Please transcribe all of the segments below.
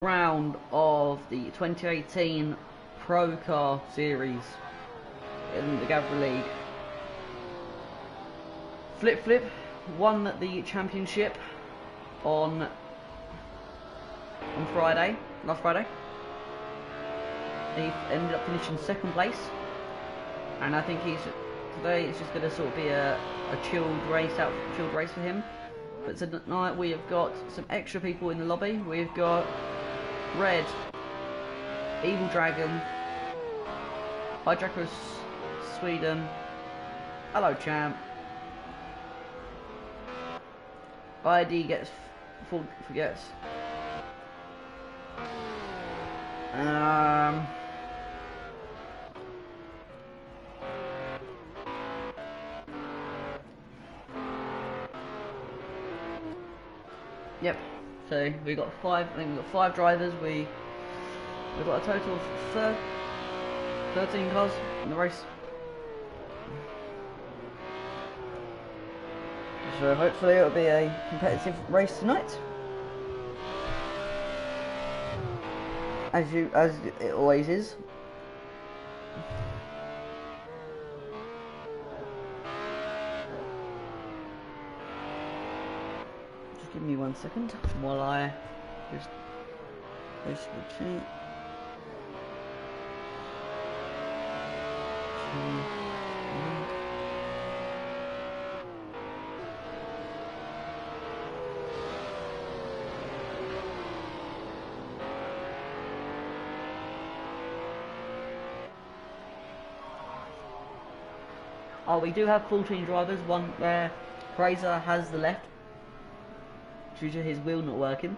Round of the 2018 Pro Car Series in the Gavra League. FlipFlip won the championship on Friday, last Friday. He ended up finishing second place, and I think today it's just going to sort of be a chilled race for him. But tonight we have got some extra people in the lobby. We've got Red, Evil Dragon, Hijacker Sweden, hello champ, ID forgets. Yep. So we got five. I think we got 5 drivers. We've got a total of 13 cars in the race. So hopefully it'll be a competitive race tonight, as it always is. Give me 1 second while I just post the chat. Oh, we do have 14 drivers. One where Fraser has the left due to his wheel not working.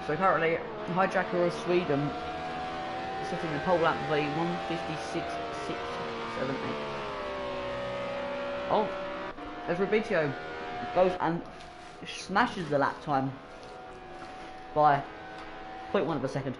So currently, Hijacker of Sweden sitting in pole lap by 1:56.678. Oh, there's Rabitio, goes and smashes the lap time by 0.1 of a second.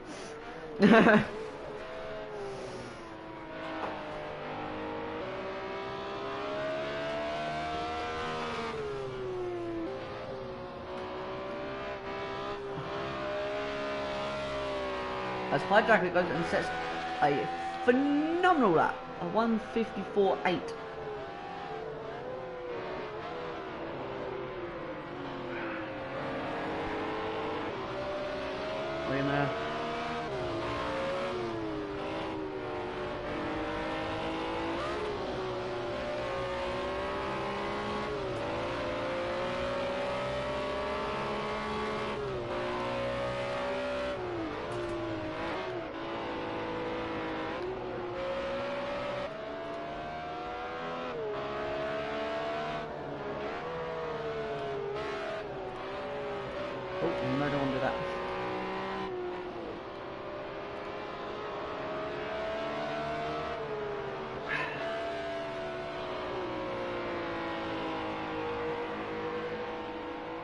As Hijacker goes and sets a phenomenal lap, a 1:54.8. We're gonna no, don't want to do that.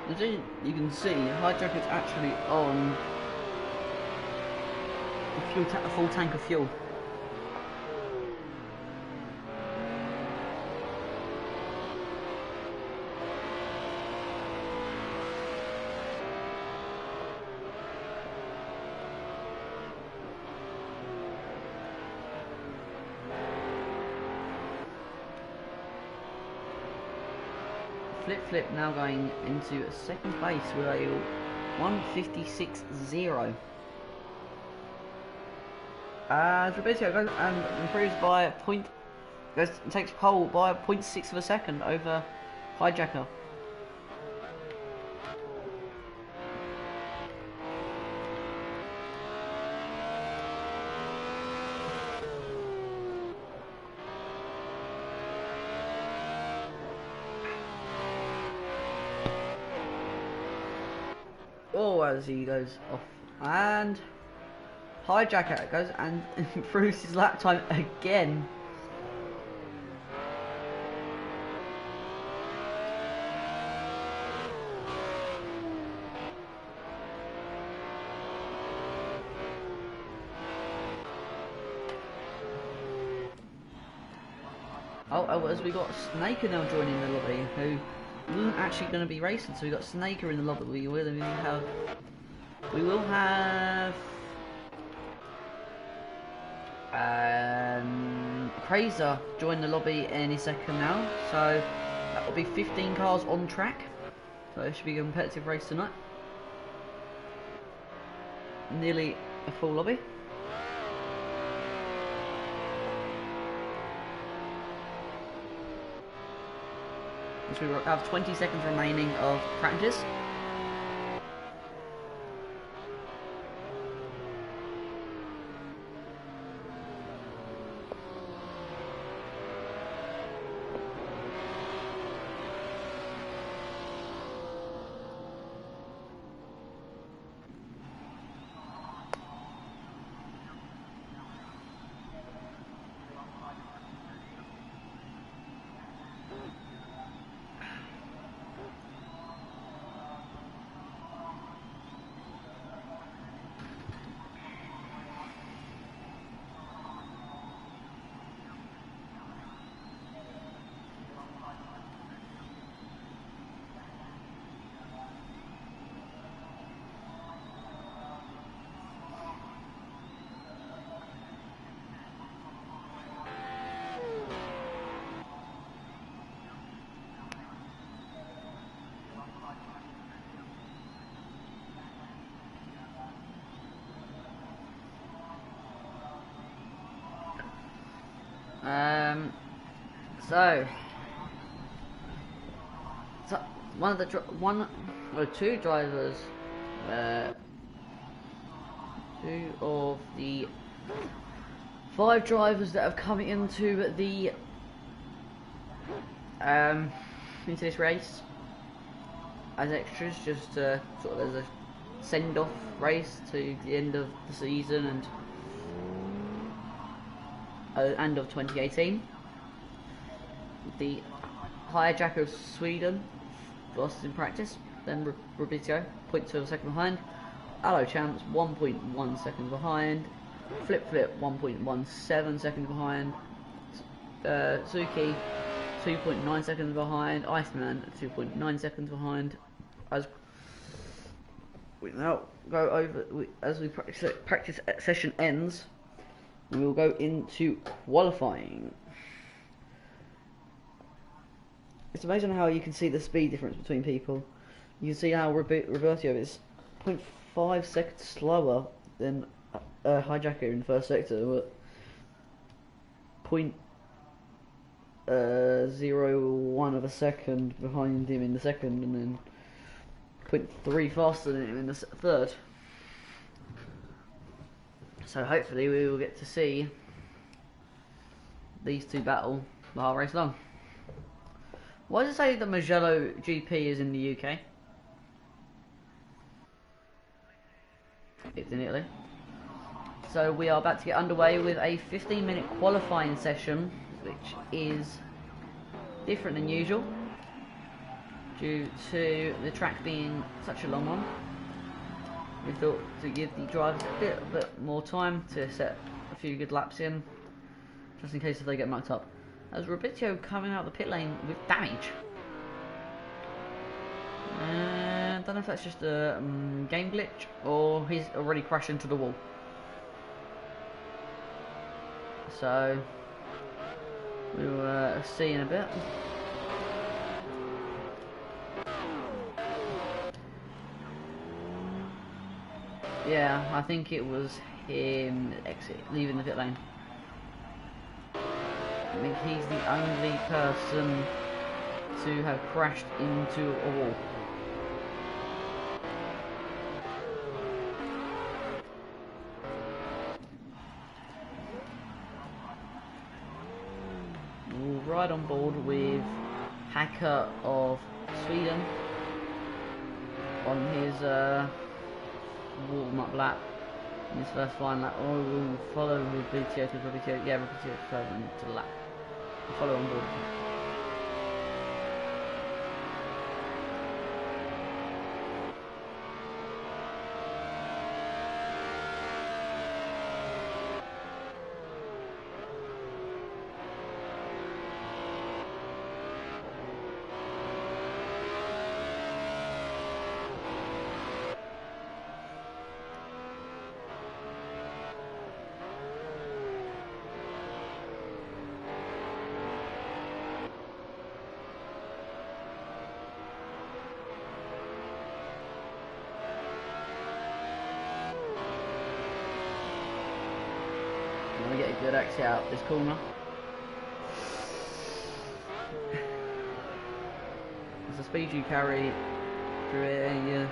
As you can see, Hijacker's actually on a full tank of fuel. FlipFlip now going into second place with a 1:56.0. As Rabitio goes and improves by takes pole by 0.6 of a second over Hijacker. Oh, as he goes off, and Hijacker goes and improves his lap time again. Oh, as we got Snaker now joining the lobby, who wasn't actually going to be racing, so we got Snaker in the lobby. We will have Crazer join the lobby any second now. So that will be 15 cars on track. So it should be a competitive race tonight. Nearly a full lobby. So we have 20 seconds remaining of practice. So two drivers, two of the 5 drivers that have come into the into this race as extras, just sort of as a send-off race to the end of the season and end of 2018. The hijacker of Sweden lost in practice, then Rubitio 0.2 of a second behind, Allo Champs 1.1 seconds behind, FlipFlip 1.17 seconds behind, Suki 2.9 seconds behind, Iceman 2.9 seconds behind. As we now go over, as we practice session ends, we will go into qualifying. It's amazing how you can see the speed difference between people. You can see how Roberto is 0.5 seconds slower than Hijacker in the first sector, but 0.01 of a second behind him in the second, and then 0.3 faster than him in the third. So hopefully we will get to see these two battle the whole race long. Why does it say the Mugello GP is in the UK? It's in Italy. So we are about to get underway with a 15-minute qualifying session, which is different than usual due to the track being such a long one. We thought to give the drivers a bit more time to set a few good laps in, just in case if they get mucked up. As Robitio coming out of the pit lane with damage. I don't know if that's just a game glitch or he's already crashed into the wall. So we'll see in a bit. Yeah, I think it was him leaving the pit lane. I think he's the only person to have crashed into a wall. We'll ride on board with Hacker of Sweden on his warm-up lap in his first flying lap. Or we'll follow with BTO to BTO. Yeah, BTO further into the lap. We'll follow on board. good exit out this corner. As the speed you carry through it, you're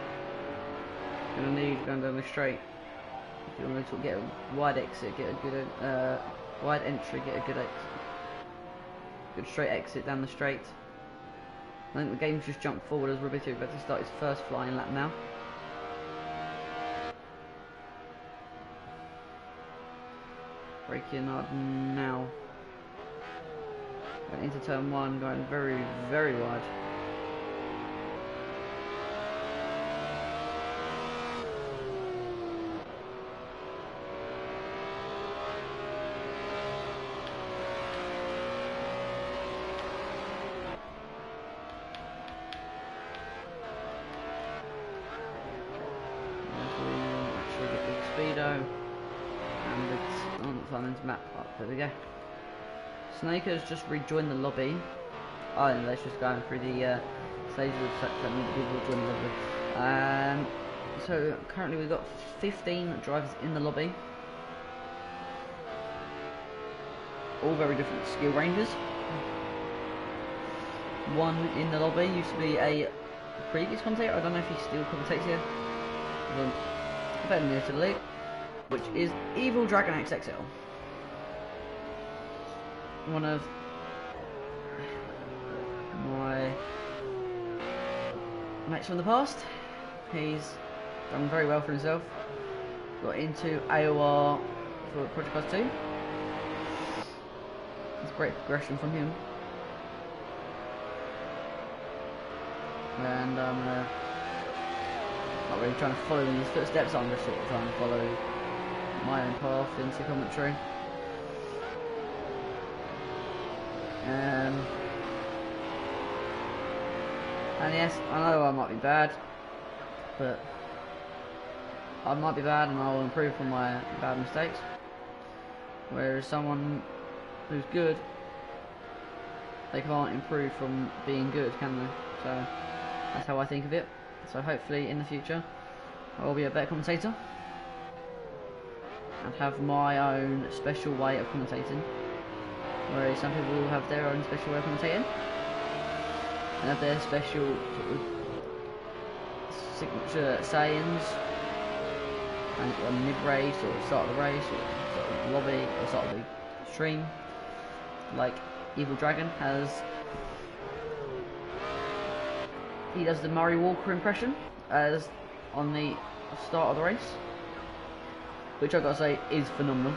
going to need going down the straight. If you want to get a wide exit, get a good wide entry, get a good straight exit down the straight. I think the game's just jumped forward as Roberto about to start his first flying lap now. Braking hard now. Going into turn 1, going very, very wide. And it's on Simon's map up. There we go. Snake has just rejoined the lobby. Oh, and let's just go through the stages of telling the people to join the lobby. So currently we've got 15 drivers in the lobby. All very different skill ranges. One in the lobby used to be a previous commentator. I don't know if he still commentates here. Very near to the league, which is Evil Dragon XXL. One of my mates from the past. He's done very well for himself. Got into AOR for Project Cars 2. It's great progression from him. And I'm not really trying to follow in his footsteps, I'm just sort of trying to follow my own path into commentary. And yes, I know I might be bad, but I might be bad and I will improve from my bad mistakes. Whereas someone who's good, they can't improve from being good, can they? So that's how I think of it. So hopefully in the future I will be a better commentator and have my own special way of commentating, whereas some people will have their own special way of commentating and have their special sort of signature sayings and mid-race or start of the race or start of the lobby or start of the stream, like Evil Dragon has. He does the Murray Walker impression as on the start of the race, which I gotta say is phenomenal.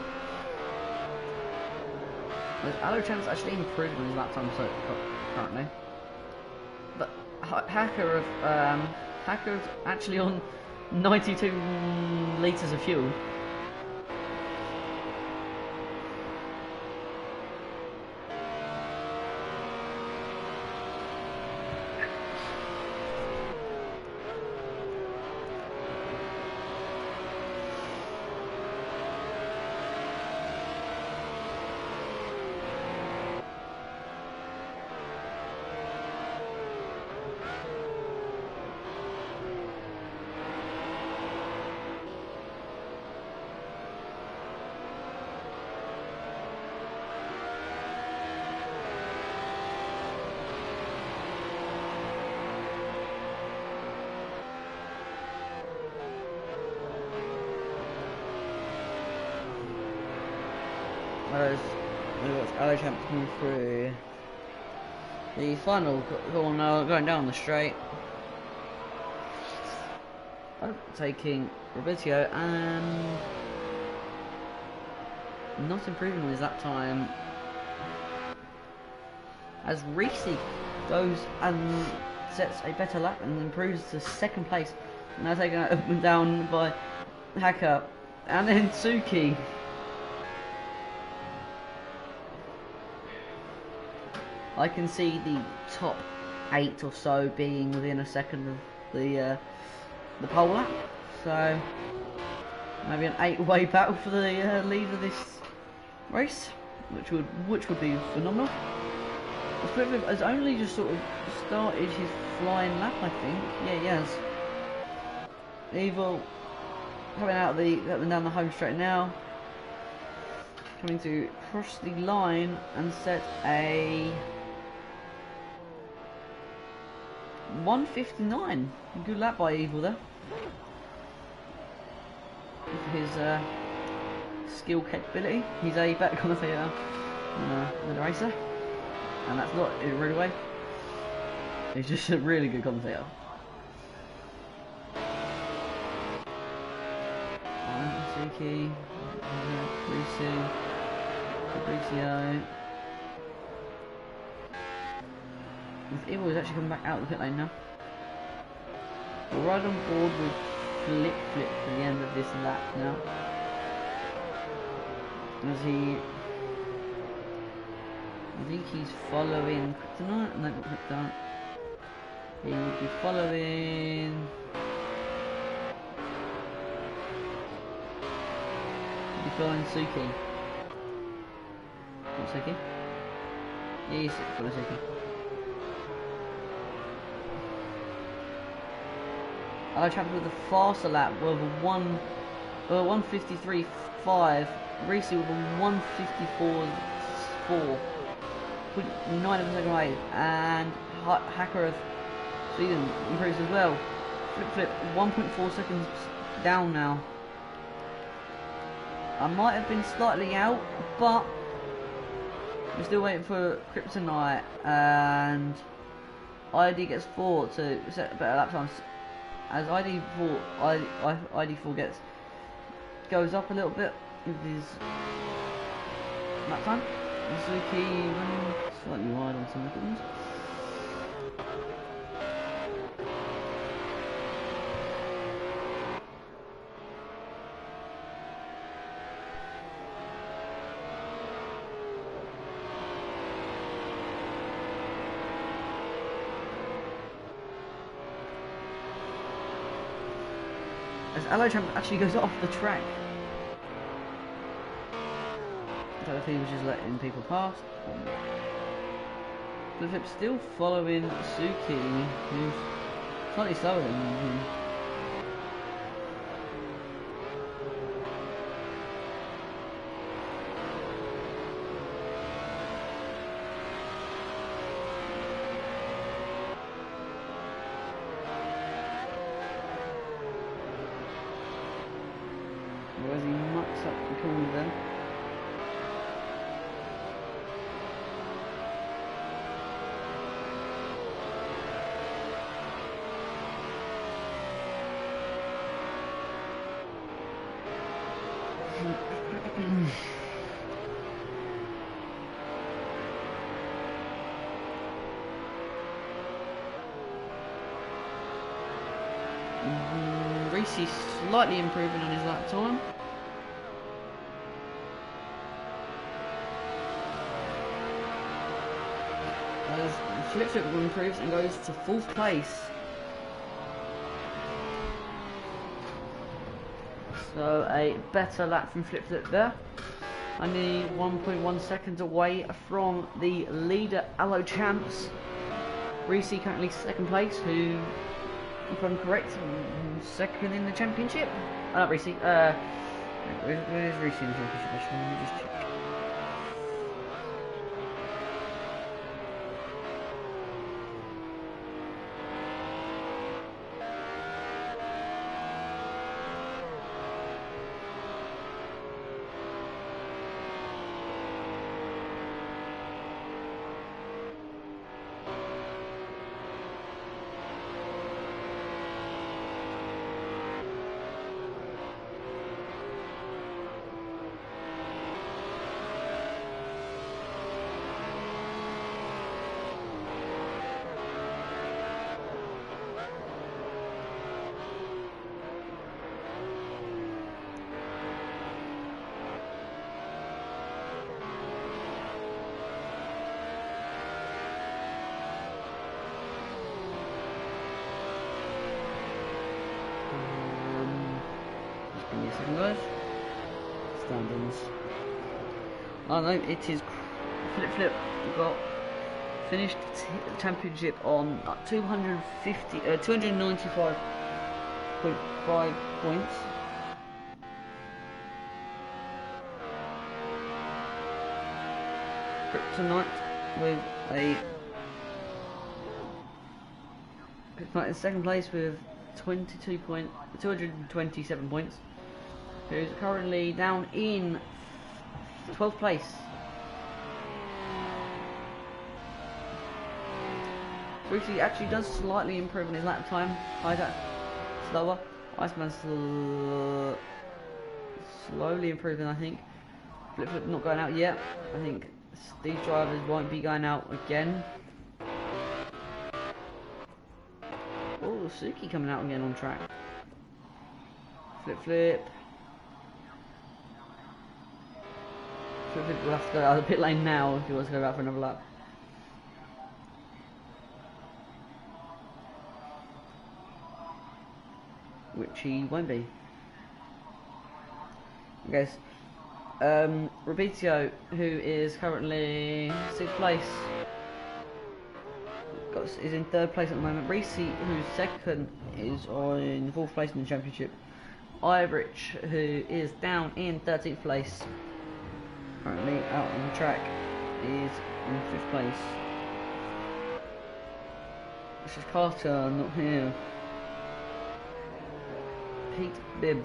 Alocham's actually improved on his lap time so currently, but Hacker's actually on 92 litres of fuel. Whereas we watch Alochamp coming through the final corner, going down the straight, taking Roberto and not improving on his lap time. As Reese goes and sets a better lap and improves to second place, now taken up and down by Hacker and then Tsuki. I can see the top 8 or so being within a second of the pole lap, so maybe an 8-way battle for the lead of this race, which would be phenomenal. FlipFlip has only just sort of started his flying lap, I think. Yeah, he has. Evil coming out of down the home straight now. coming to cross the line and set a 1:59. Good lap by Evil there. With his skill capability. He's a better commentator than a racer. And that's not in a rude way. He's just a really good commentator. Suki, Fabricio. Evil is actually coming back out of the pit lane now. We're right on board with FlipFlip for the end of this lap now. As I think he's following Kryptonite, and not Kryptonite. He would be following. Following Suki. Not Suki? Yeah, he's following Suki. I traveled with a faster lap with a 1:53.5. Reese with a 1:54.4. 9 of a second away. And Hacker of Sweden improves as well. FlipFlip 1.4 seconds down now. I might have been slightly out, but we're still waiting for Kryptonite, and ID gets 4 to set better lap times. As ID4 goes up a little bit with his lap time. Suzuki running slightly wide on some of the ones. As Allo Champ actually goes off the track. I don't know if he was just letting people pass. FlipFlip still following Suki, who's slightly slower than him. Whereas he mucks up the corner then. Reese's slightly improving on his lap time. As FlipFlip improves and goes to 4th place. So a better lap from FlipFlip there. Only 1.1 seconds away from the leader Allo Champs. Reese currently 2nd place, who, if I'm correct, 2nd in the championship. Not Reese. Where's Reese in the championship? Let me just check. Give me a second, guys. Standings. Oh no, it is FlipFlip got finished the championship on 295.5 points. Kryptonite with a Kryptonite in second place with 227 points. Who's currently down in 12th place. Briefly actually does slightly improve on his lap time. Hijack slower. Iceman's slowly improving, I think. FlipFlip not going out yet. I think these drivers won't be going out again. Oh, Suki coming out again on track. FlipFlip. FlipFlip will have to go out of the pit lane now if he wants to go out for another lap. Which he won't be. I guess. Robitio, who is currently 6th place, is in 3rd place at the moment. Reese, who's 2nd, is in 4th place in the championship. Ivrich, who is down in 13th place, currently out on the track, is in 5th place. This is Carter, not here. Pete Bibb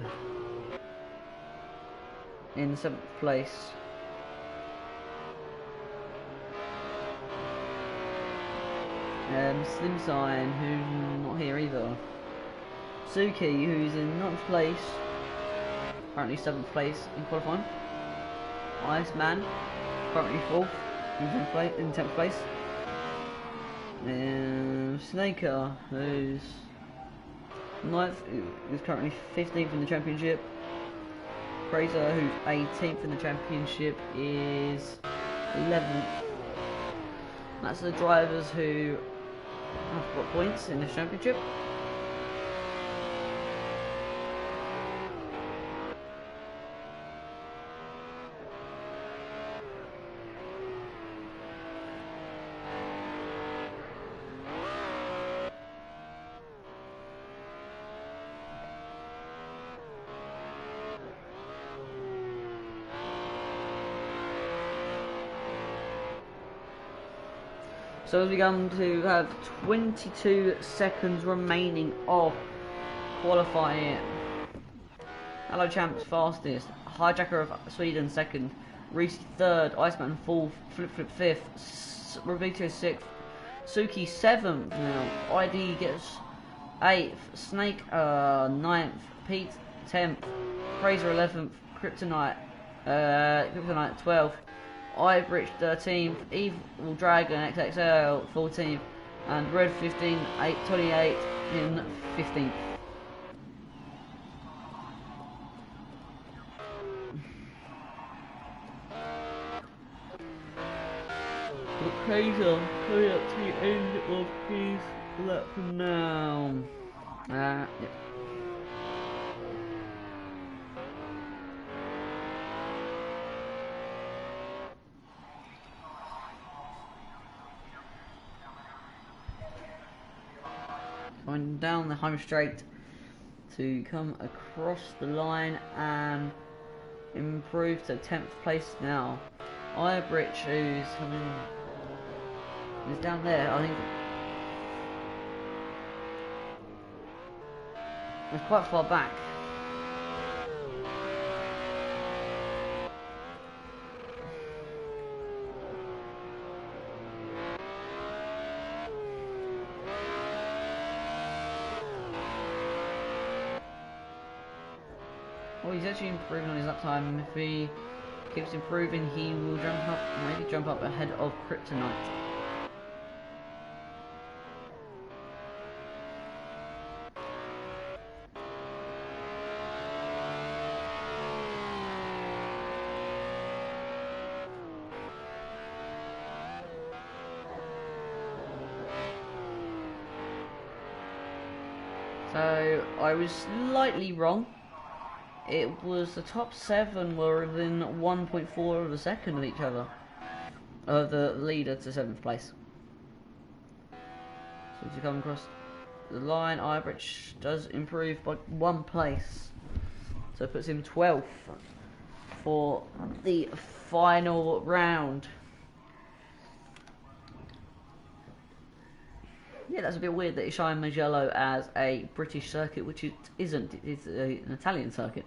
in 7th place. Slim Sign, who's not here either. Suki, who's in 9th place, currently 7th place in qualifying. Iceman, currently 4th in 10th place. Snaker, who's 9th, is currently 15th in the championship. Fraser, who's 18th in the championship, is 11th. That's the drivers who have got points in this championship. So we're going to have 22 seconds remaining of qualifying. Hello Champs fastest, Hijacker of Sweden 2nd, Reese 3rd, Iceman 4th, FlipFlip 5th, Robito 6th, Suki 7th now, ID gets 8th, Snake 9th, Pete 10th, Fraser 11th, Kryptonite 12th, Ivrich 13th, Evil Dragon XXL 14th, and Red 15, 28 in 15th. Fraser coming up to the end of his lap now. Yeah. Going down the home straight to come across the line and improve to 10th place now. Ibrich, who's coming, is down there. I think it's quite far back. Well, he's actually improving on his lap time. If he keeps improving, he will jump up, maybe jump up ahead of Kryptonite. So I was slightly wrong. It was the top 7 were within 1.4 of a second of each other, of the leader to 7th place. So to come across the line, Ibrich does improve by 1 place, so it puts him 12th for the final round. Yeah, that's a bit weird that it's showing Mugello as a British circuit, which it isn't. It's an Italian circuit.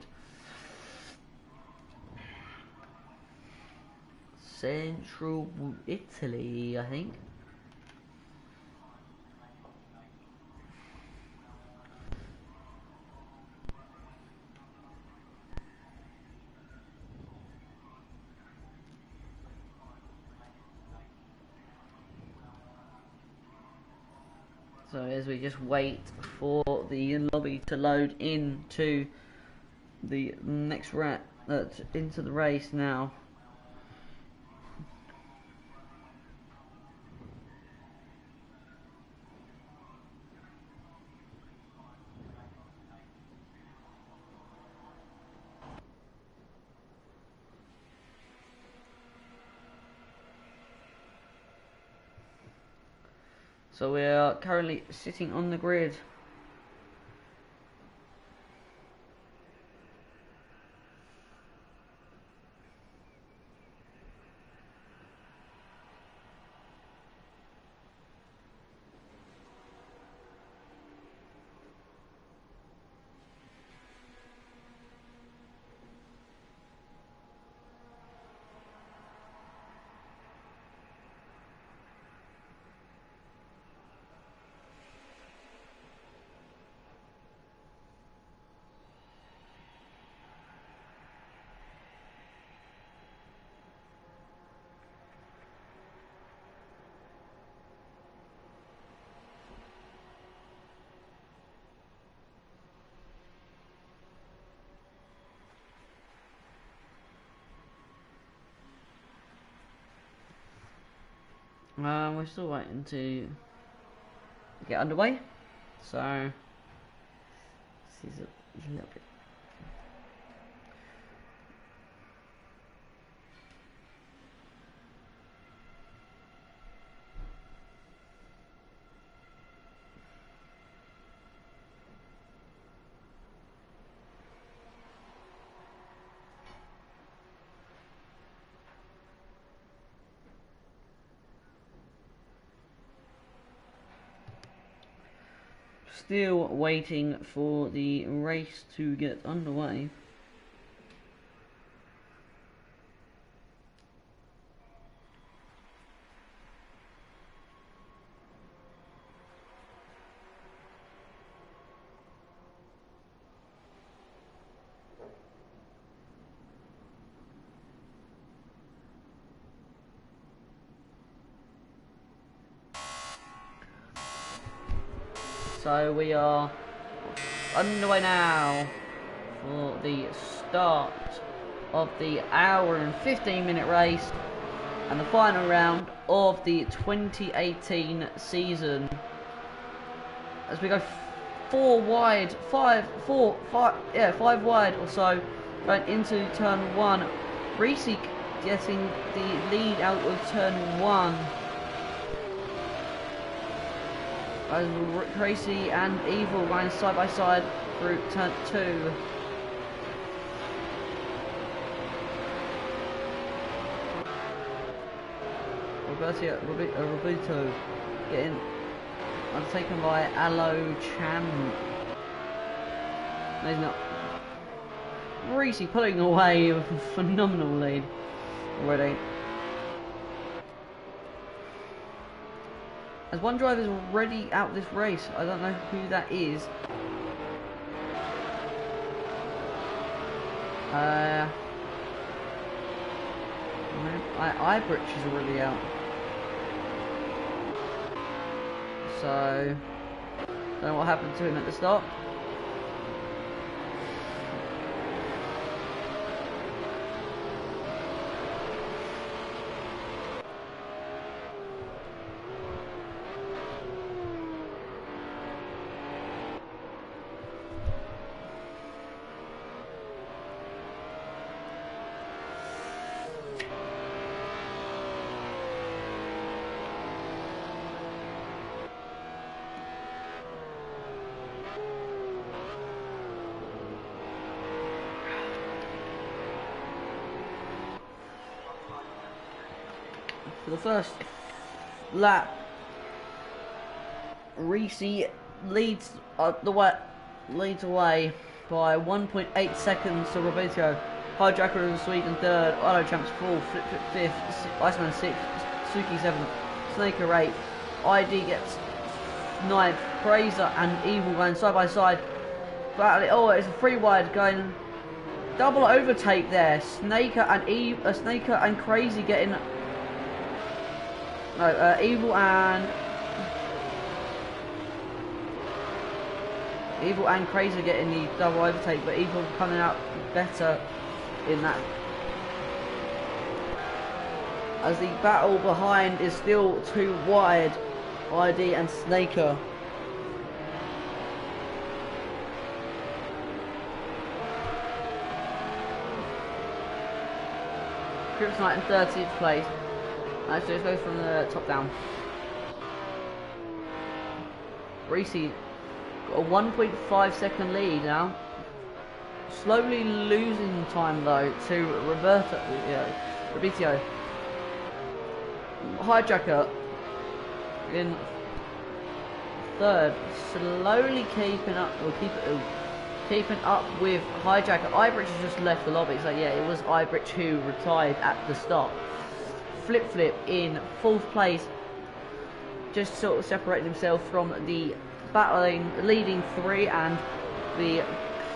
Central Italy, I think. So as we just wait for the lobby to load into the next into the race now. So we are currently sitting on the grid. We're still waiting to get underway, so this is a little bit. Still waiting for the race to get underway. So we are underway now for the start of the hour and 15-minute race and the final round of the 2018 season. As we go five wide or so, going into turn one. Reese getting the lead out of turn one. As Tracy and Evil going side by side through turn two. Roberto getting undertaken by Aloe Chan. No, he's not. Reese pulling away with a phenomenal lead already. As one driver is already out of this race, I don't know who that is. Ibridge is already out. So, don't know what happened to him at the start. For the first lap Reese leads leads away by 1.8 seconds to Roberto. Hijacker in Sweden third, Auto Champs fourth, FlipFlip fifth, Iceman sixth, Suki seventh, Snaker eighth, ID gets ninth, Fraser and Evil going side by side. Battling, oh, it's a 3 wide going double overtake there. Snaker and Crazy getting Evil and Crazy getting the double overtake, but Evil coming out better in that. As the battle behind is still 2 wide, ID and Snaker. Kryptonite in 30th place. Actually, let's go from the top down. Reese got a 1.5 second lead now. Slowly losing time though to Roberto. Hijacker in third, slowly keeping up. Keeping up with Hijacker. Ibridge has just left the lobby, so yeah, it was Ibridge who retired at the start. FlipFlip in 4th place, just sort of separating himself from the leading 3 and the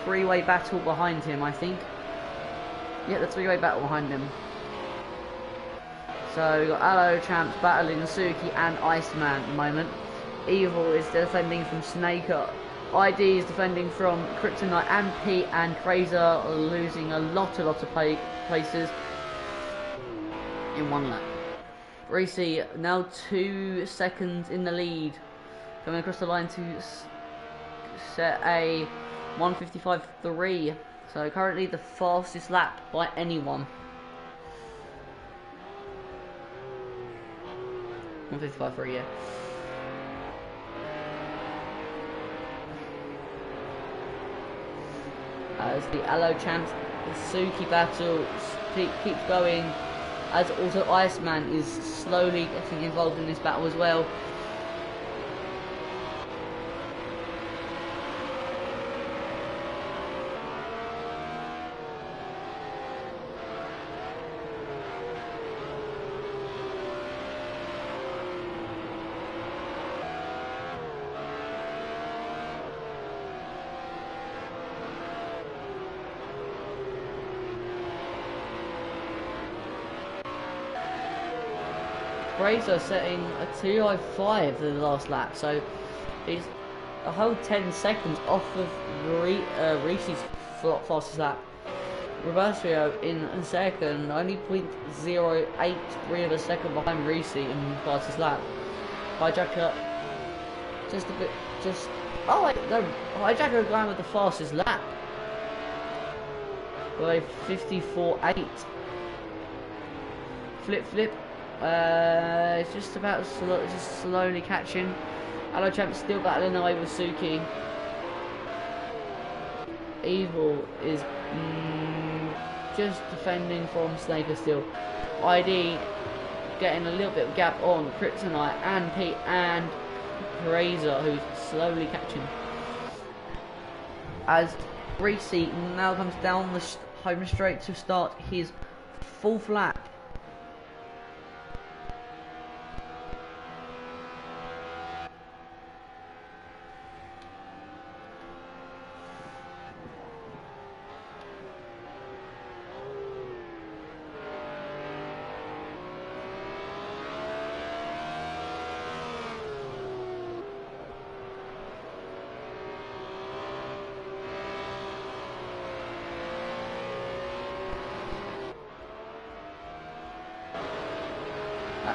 3-way battle behind him, I think. Yeah, the 3-way battle behind him. So we've got Allo Champs battling Suki and Iceman at the moment. Evil is defending from Snaker. ID is defending from Kryptonite and Pete, and Fraser losing a lot of places in 1 lap. Reese now 2 seconds in the lead, coming across the line to set a 1:55.3. So currently the fastest lap by anyone. 1:55.3, yeah. As the Allo Champs Suki battle keeps going, as also Iceman is slowly getting involved in this battle as well. Fraser setting a 2:05 for the last lap, so he's a whole 10 seconds off of Reese's fastest lap. Roberto in second, only 0.083 of a second behind Reese in fastest lap. Hijacker Hijacker going with the fastest lap by 54.8. FlipFlip. It's just about slowly catching. Allo Champ still battling away with Suki. Evil is just defending from Snaker still. ID getting a little bit of gap on Kryptonite and Pete and Razor, who's slowly catching. As Reese now comes down the home straight to start his 4th lap.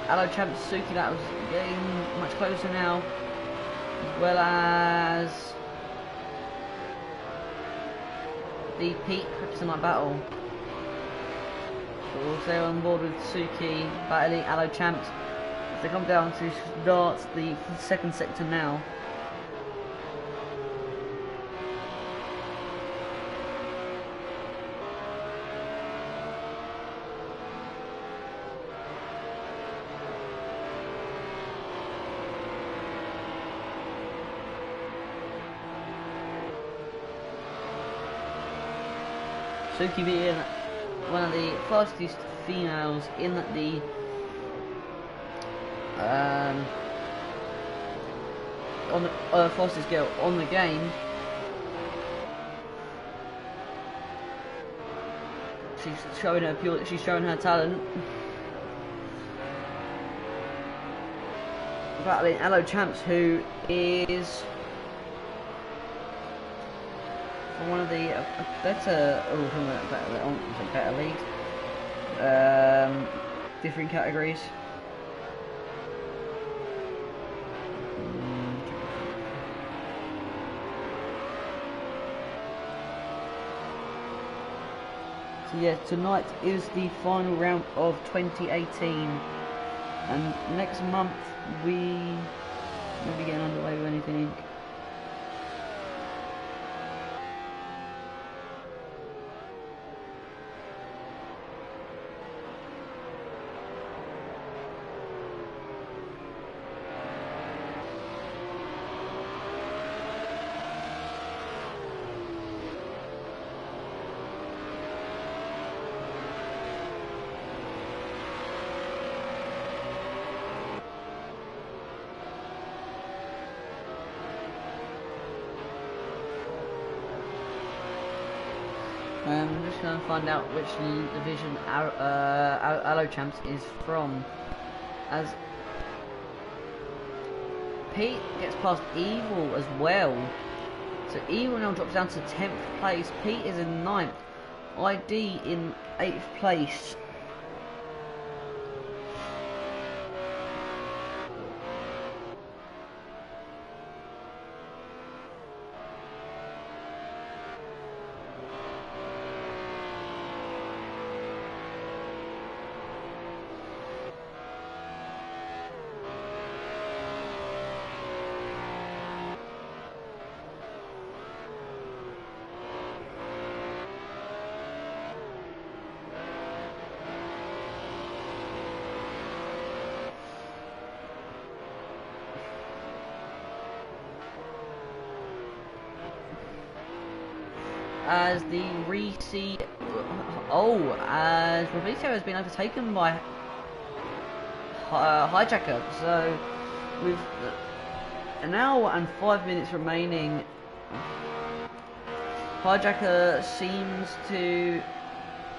Allo Champ Suki, that was getting much closer now, as well as the Pete Kryptonite battle. So we'll stay on board with Suki battling Allo Champs as they come down to start the 2nd sector now. Suki being one of the fastest females in the fastest girl on the game. She's showing her talent. Battling Aloe Champs, who is from one of the better leagues, different categories. So yeah, tonight is the final round of 2018, and next month we will be getting underway with anything. I'm just going to find out which division Aloe Champs is from, as Pete gets past Evil as well. So Evil now drops down to 10th place, Pete is in 9th, ID in 8th place. As the as Fabrizio has been overtaken by Hijacker. So with an hour and 5 minutes remaining, Hijacker seems to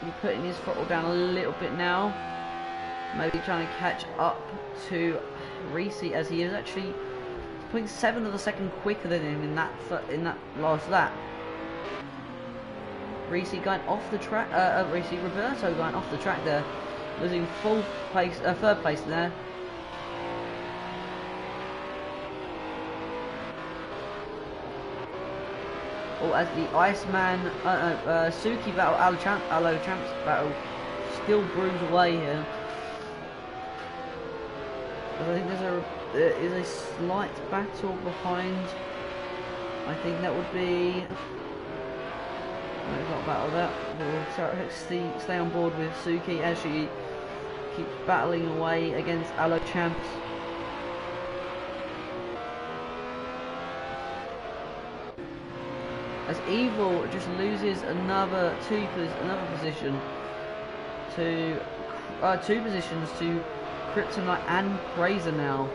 be putting his throttle down a little bit now, maybe trying to catch up to Reese, as he is actually 0.7 of a second quicker than him in that last lap. Reese going off the track, Roberto going off the track there, losing third place there. Oh, as the Iceman, Suki battle, Aloe Champs battle still brews away here. But I think there is a slight battle behind. I think that would be. No, it's not battle that. We'll stay on board with Suki as she keeps battling away against Aloe Champs. As Evil just loses another position to two positions to Kryptonite and Razor now.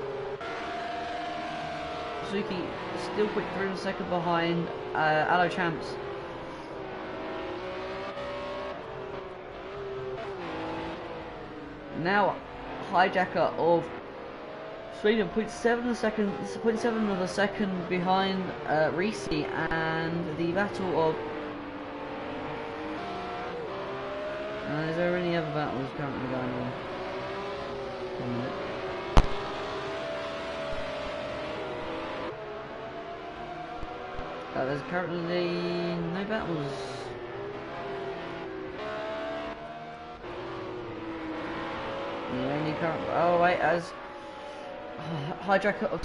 Suki still quick 3 seconds behind Aloe Champs. Now Hijacker of Sweden 0.7 of a second behind Reese, and the battle of is there any other battles currently going on? There's currently no battles. As Hijacker of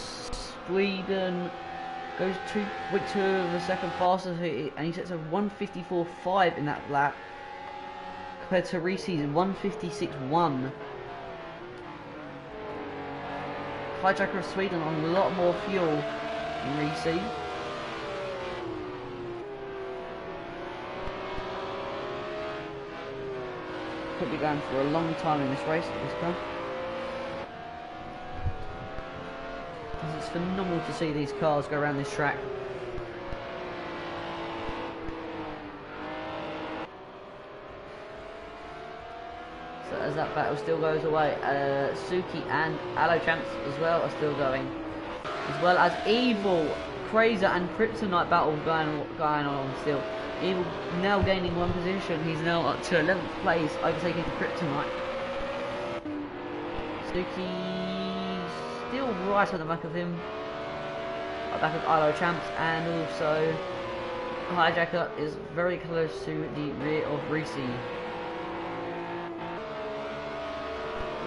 Sweden goes 2.2 of a second faster, and he sets a 154.5 in that lap, compared to Reese's 156.1. Hijacker of Sweden on a lot more fuel than Reese. could be going for a long time in this race at this car. It's phenomenal to see these cars go around this track. So as that battle still goes away, Suki and Aloe Champs as well are still going. As well as Evil, Crazer and Kryptonite battle going on still. Evil now gaining one position, he's now up to 11th place, overtaking Kryptonite. Suki still right at the back of him, at the back of Aloe Champs, and also Hijacker is very close to the rear of Reese.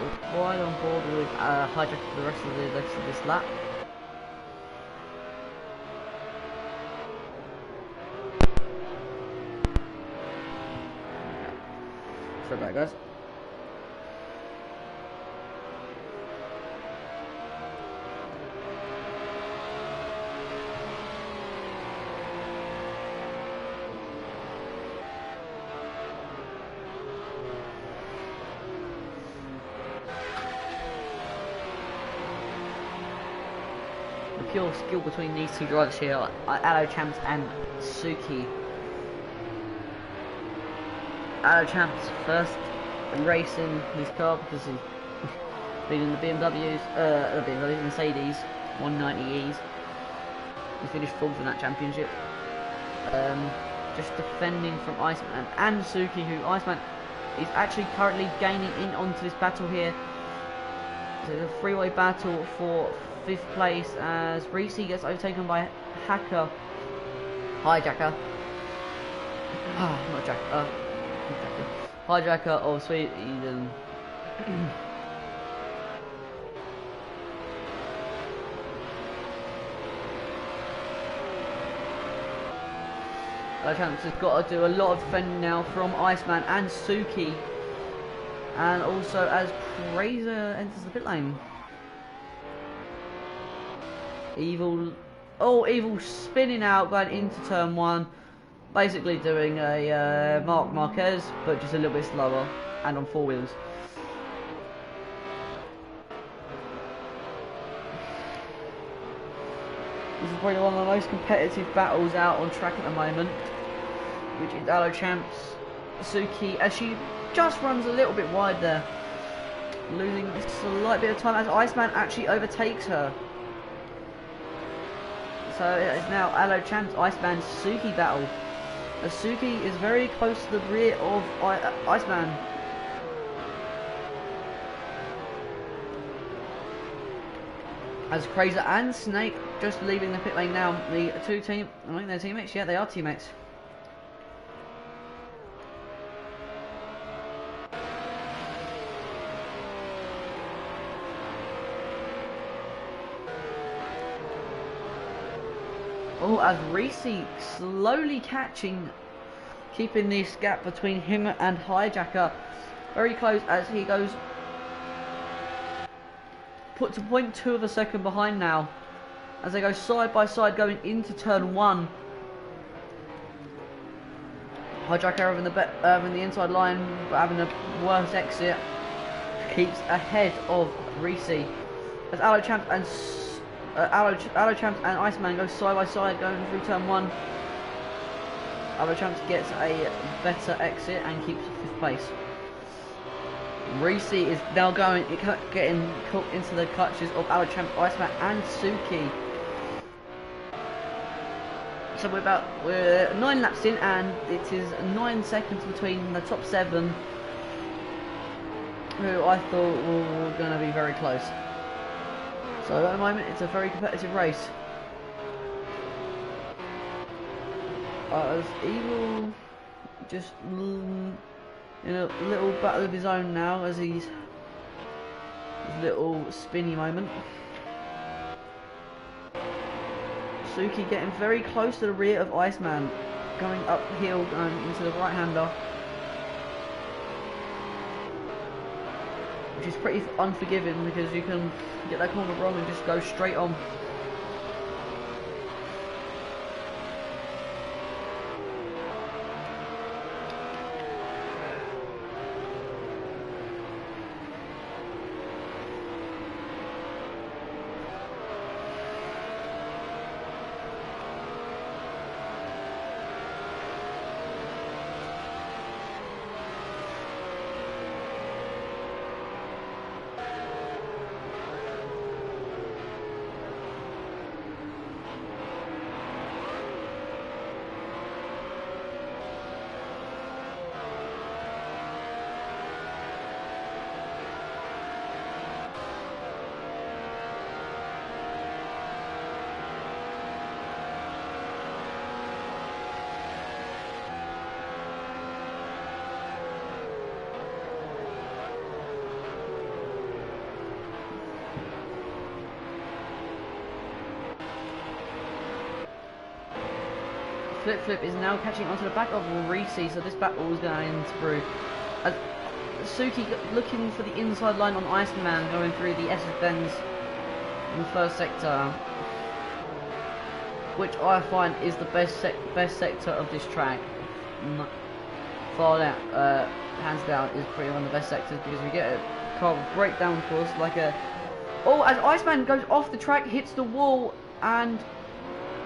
We're right on board with Hijacker for the rest of this lap. Sorry about that, guys. The pure skill between these two drivers here are Aloe Champs and Suki. Aloe Champs first racing his car because he's been in the BMWs, Mercedes 190Es. He finished 4th in that championship. Just defending from Iceman and Suki, who Iceman is actually currently gaining in onto this battle here. So it's a three-way battle for 5th place as Reese gets overtaken by Hijacker. Not Jack. Hijacker of Sweden. Chance has got to do a lot of defending now from Iceman and Suki, and also as Crazer enters the pit lane. Evil spinning out, going into turn 1. Basically doing a Marc Marquez, but just a little bit slower and on 4 wheels. This is probably one of the most competitive battles out on track at the moment, which is Aloe Champs, Suki, as she just runs a little bit wide there, losing a slight bit of time as Iceman actually overtakes her. So it is now Aloe Champs, Iceman, Suki battle. Suki is very close to the rear of Iceman. As Crazer and Snake just leaving the pit lane now. The two team, I think they're teammates. Yeah, they are teammates. Oh, as Reese slowly keeping this gap between him and Hijacker very close as he goes put to 0.2 of a second behind now as they go side by side going into turn 1. Hijacker having the inside line but having a worse exit keeps ahead of Reese as Aloe Champs and Aloe Champs and Iceman go side by side going through turn 1. Aloe Champs gets a better exit and keeps 5th place. Reese is now getting caught into the clutches of Aloe Champs, Iceman and Suki. So we're 9 laps in and it is 9 seconds between the top 7, who I thought were going to be very close. So at the moment it's a very competitive race. As Evil just in a little battle of his own now as his little spinny moment. Suki getting very close to the rear of Iceman, going uphill, going into the right-hander, which is pretty unforgiving because you can get that corner wrong and just go straight on. FlipFlip is now catching onto the back of Reese, so this battle is going through. As Suki looking for the inside line on Iceman, going through the S-Benz in the first sector, which I find is the best sector of this track. Far down, hands down, is pretty one of the best sectors because we get a car with great downforce, like a. Oh, as Iceman goes off the track, hits the wall, and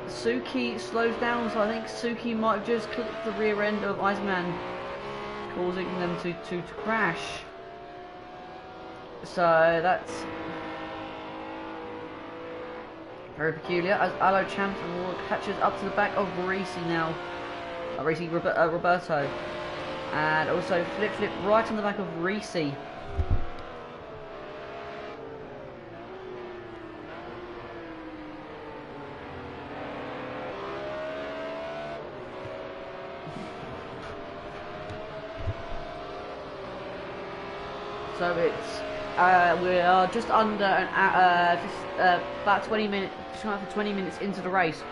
Suki slows down. So I think Suki might have just clipped the rear end of Iceman, causing them to crash. So that's very peculiar. As Allo Champs catches up to the back of Reese now. Roberto. And also FlipFlip right on the back of Reese. So it's we are just under about 20 minutes, just after 20 minutes into the race.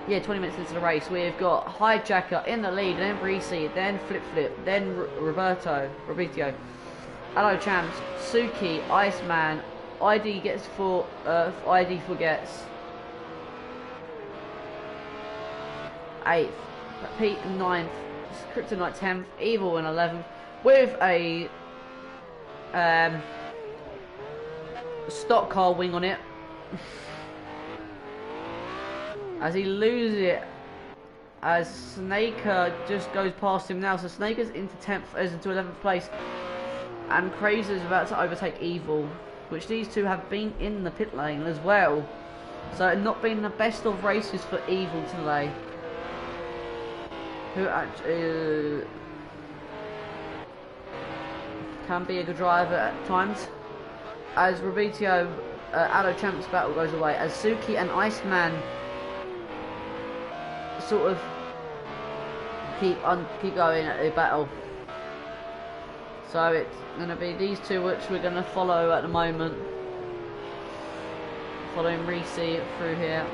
Yeah, 20 minutes into the race. We've got Hijacker in the lead, then Reese, then FlipFlip, then Roberto, Hello Champs, Suki, Iceman, ID gets for ID forgets 8th, Pete 9th, Kryptonite 10th, Evil in 11th, with a stock car wing on it. As he loses it, as Snaker just goes past him now. So Snaker's into 10th, into 11th place, and Crazer's about to overtake Evil, which these two have been in the pit lane as well. So it not been the best of races for Evil today, who actually can be a good driver at times. As Robitio, Allo Champs battle goes away, as Suki and Iceman sort of keep going at the battle. So it's going to be these two which we're going to follow at the moment, following Reese through here.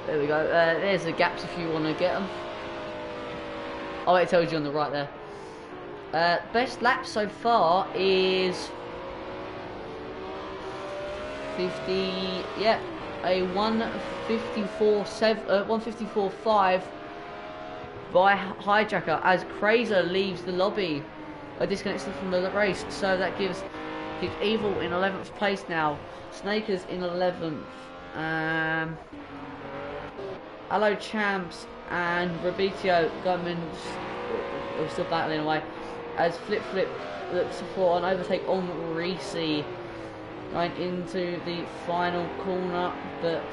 There we go. There's the gaps if you want to get them. Oh, it tells you on the right there. Best lap so far is 50. Yeah. A 154.5 by Hijacker as Crazer leaves the lobby, disconnected from the race. So that keeps Evil in 11th place now. Snaker's in 11th. Hello Champs and Robitio are still battling away as FlipFlip looks for an overtake on Reese, going into the final corner, but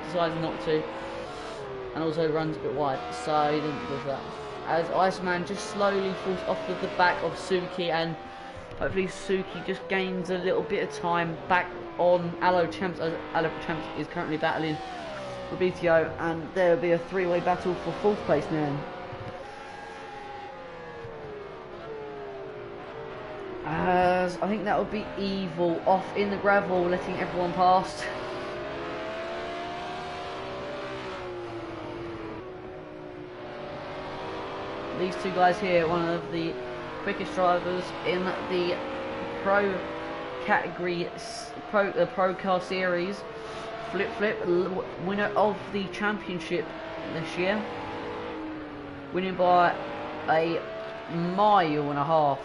decides not to, and also runs a bit wide, so he didn't do that. As Iceman just slowly falls off of the back of Suki, and hopefully Suki just gains a little bit of time back on Allo Champs, as Allo Champs is currently battling Robitio, and there will be a three-way battle for 4th place now. As I think that would be Evil off in the gravel, letting everyone past. These two guys here, one of the quickest drivers in the pro category, pro car series. FlipFlip, winner of the championship this year, winning by a mile and a half.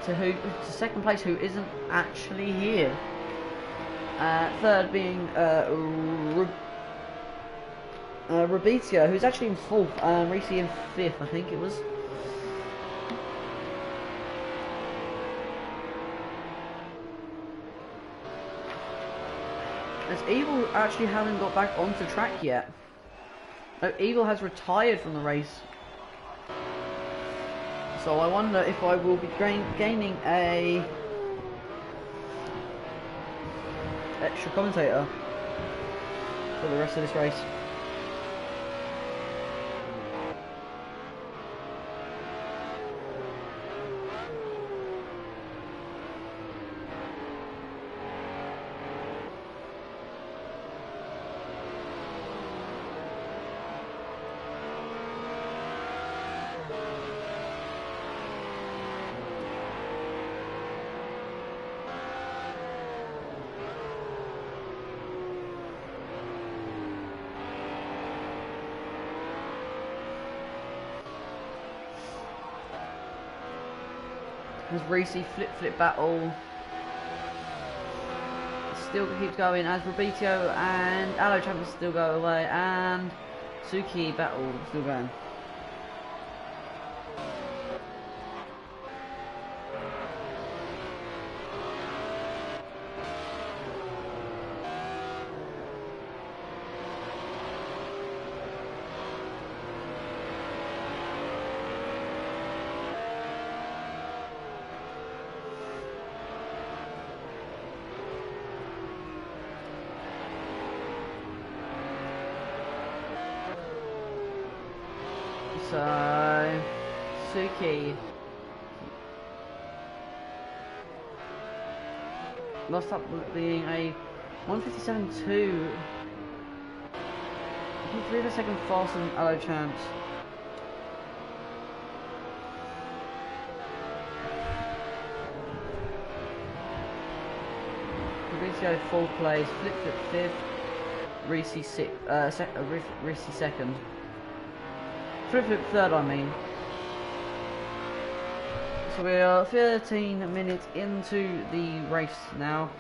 To second place, who isn't actually here. Third being Robitio, who's actually in 4th, and Reese in 5th, I think it was. As Evil actually hasn't got back onto track yet. No, Evil has retired from the race. So I wonder if I will be gaining a extra commentator for the rest of this race. As Reese FlipFlip battle still keeps going, as Robitio and Aloe Champ still go away, and Suki battle still going. So, Suki lost up being a 157.2. I think 3 of a second faster than Aloe Champs. Fabrizio 4th place, FlipFlip 5th, Reese 2nd. FlipFlip 3rd, I mean. So we are 13 minutes into the race now.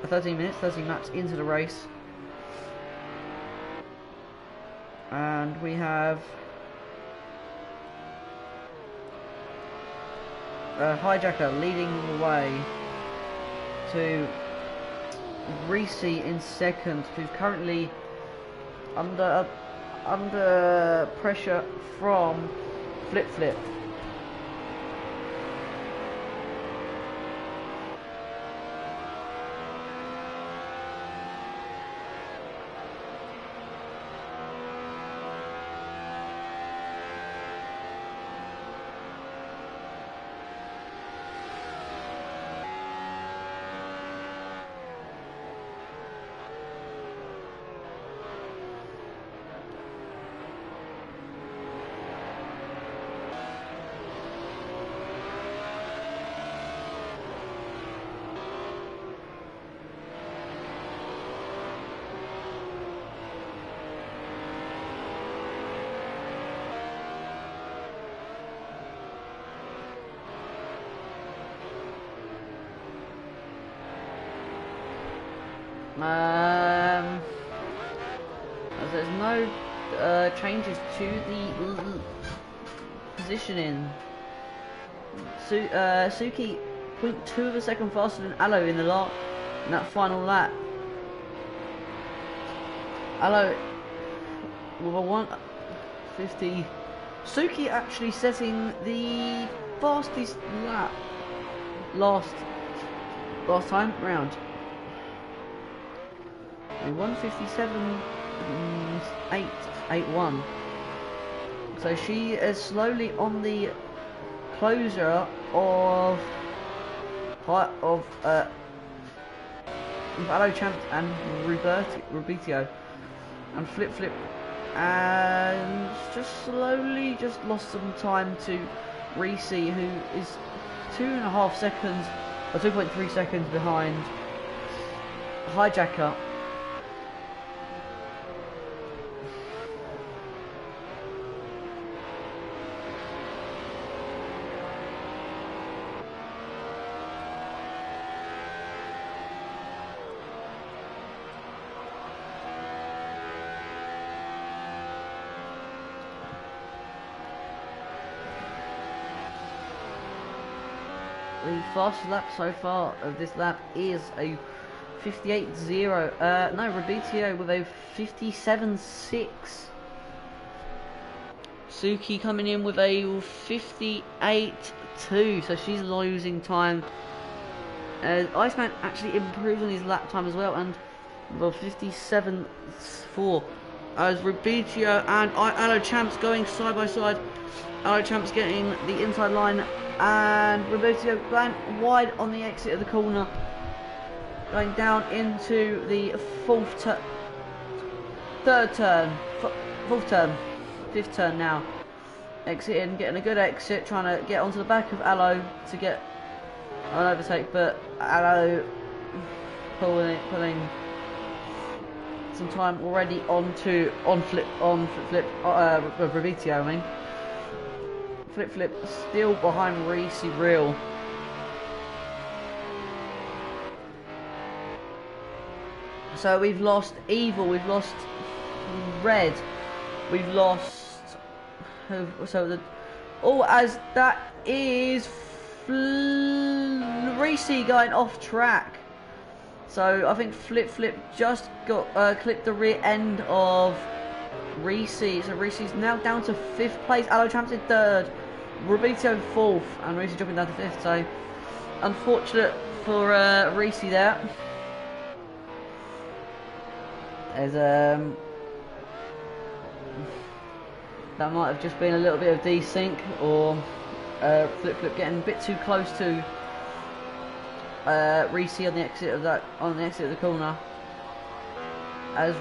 13 minutes, 13 laps into the race. And we have Hijacker leading the way to Reese in 2nd, who's currently under pressure from FlipFlip. As there's no changes to the positioning. Suki 0.2 of a second faster than Aloe in that final lap. Aloe with a 150. Suki actually setting the fastest lap last time round. A 157.881. So she is slowly on the closer of Aloe Champ and Robitio and FlipFlip, and just slowly just lost some time to Reese, who is 2.5 seconds or 2.3 seconds behind Hijacker. The fastest lap so far of this lap is a 58.0. No, Robitio with a 57.6. Suki coming in with a 58.2. So she's losing time. Iceman actually improved on his lap time as well, and with a 57.4. As Robitio and Aloe Champs going side by side. Aloe Champs getting the inside line, and Robitio going wide on the exit of the corner, going down into the fifth turn now, exiting, getting a good exit, trying to get onto the back of Aloe to get an overtake, but Aloe pulling some time already on FlipFlip, Robitio, I mean. FlipFlip still behind Reese Real. So we've lost Evil, we've lost Red, we've lost... So the... Oh, as that is... Reese going off track. So I think FlipFlip just got clipped the rear end of Reese. So Reese's now down to 5th place. Aloe Champs in 3rd. Rubito 4th. And Reese dropping down to 5th. So unfortunate for Reese there. There's that might have just been a little bit of desync, or FlipFlip getting a bit too close to Reese on the exit of the corner. As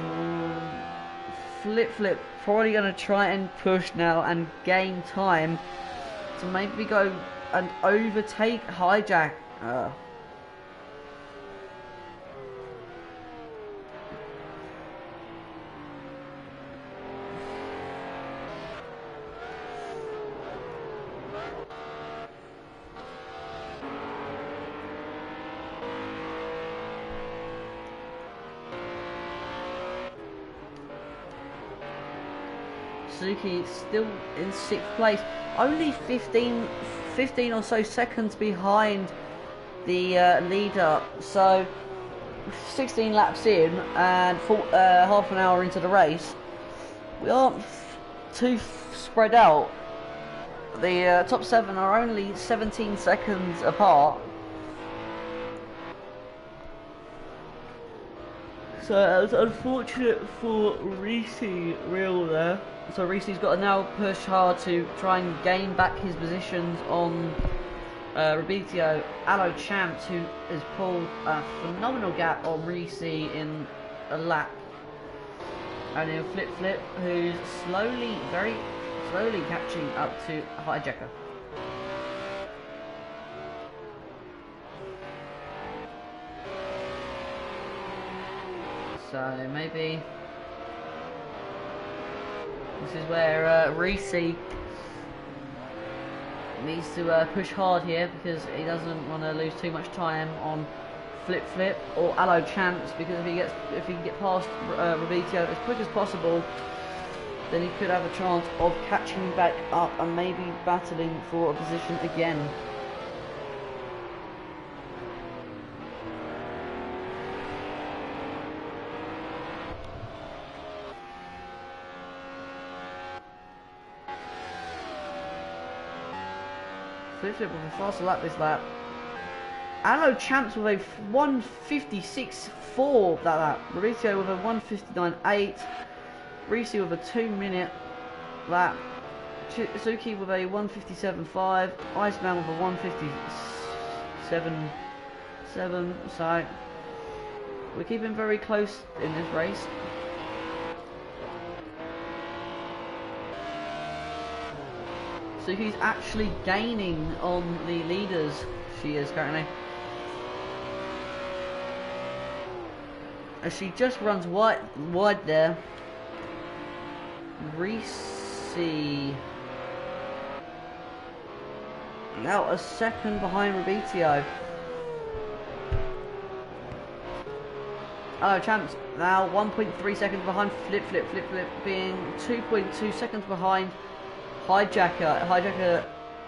FlipFlip probably going to try and push now and gain time to maybe go and overtake Hijack. Suzuki still in 6th place, only 15 or so seconds behind the leader. So 16 laps in and half an hour into the race, we aren't too spread out. The top 7 are only 17 seconds apart. So it was unfortunate for Reese Real there. So Reese's got to now push hard to try and gain back his positions on Rubitio. Aloe Champs, who has pulled a phenomenal gap on Reese in a lap. And then FlipFlip, who's slowly, very slowly catching up to Hijacker. So maybe this is where Reese needs to push hard here, because he doesn't want to lose too much time on FlipFlip or Aloe Champs, because if he can get past Rubitio as quick as possible, then he could have a chance of catching back up and maybe battling for a position again. FlipFlip with a faster lap this lap. Aloe Champs with a 1:56.4 that lap. Rubitio with a 1:59.8. Reese with a 2-minute lap. Suzuki with a 1:57.5. Iceman with a 1:57.7. So we're keeping very close in this race. Suzuki's actually gaining on the leaders. She is currently. As she just runs wide there. Reese now a second behind Rubitio. Aloe Champs now 1.3 seconds behind FlipFlip. FlipFlip being 2.2 seconds behind Hijacker. Hijacker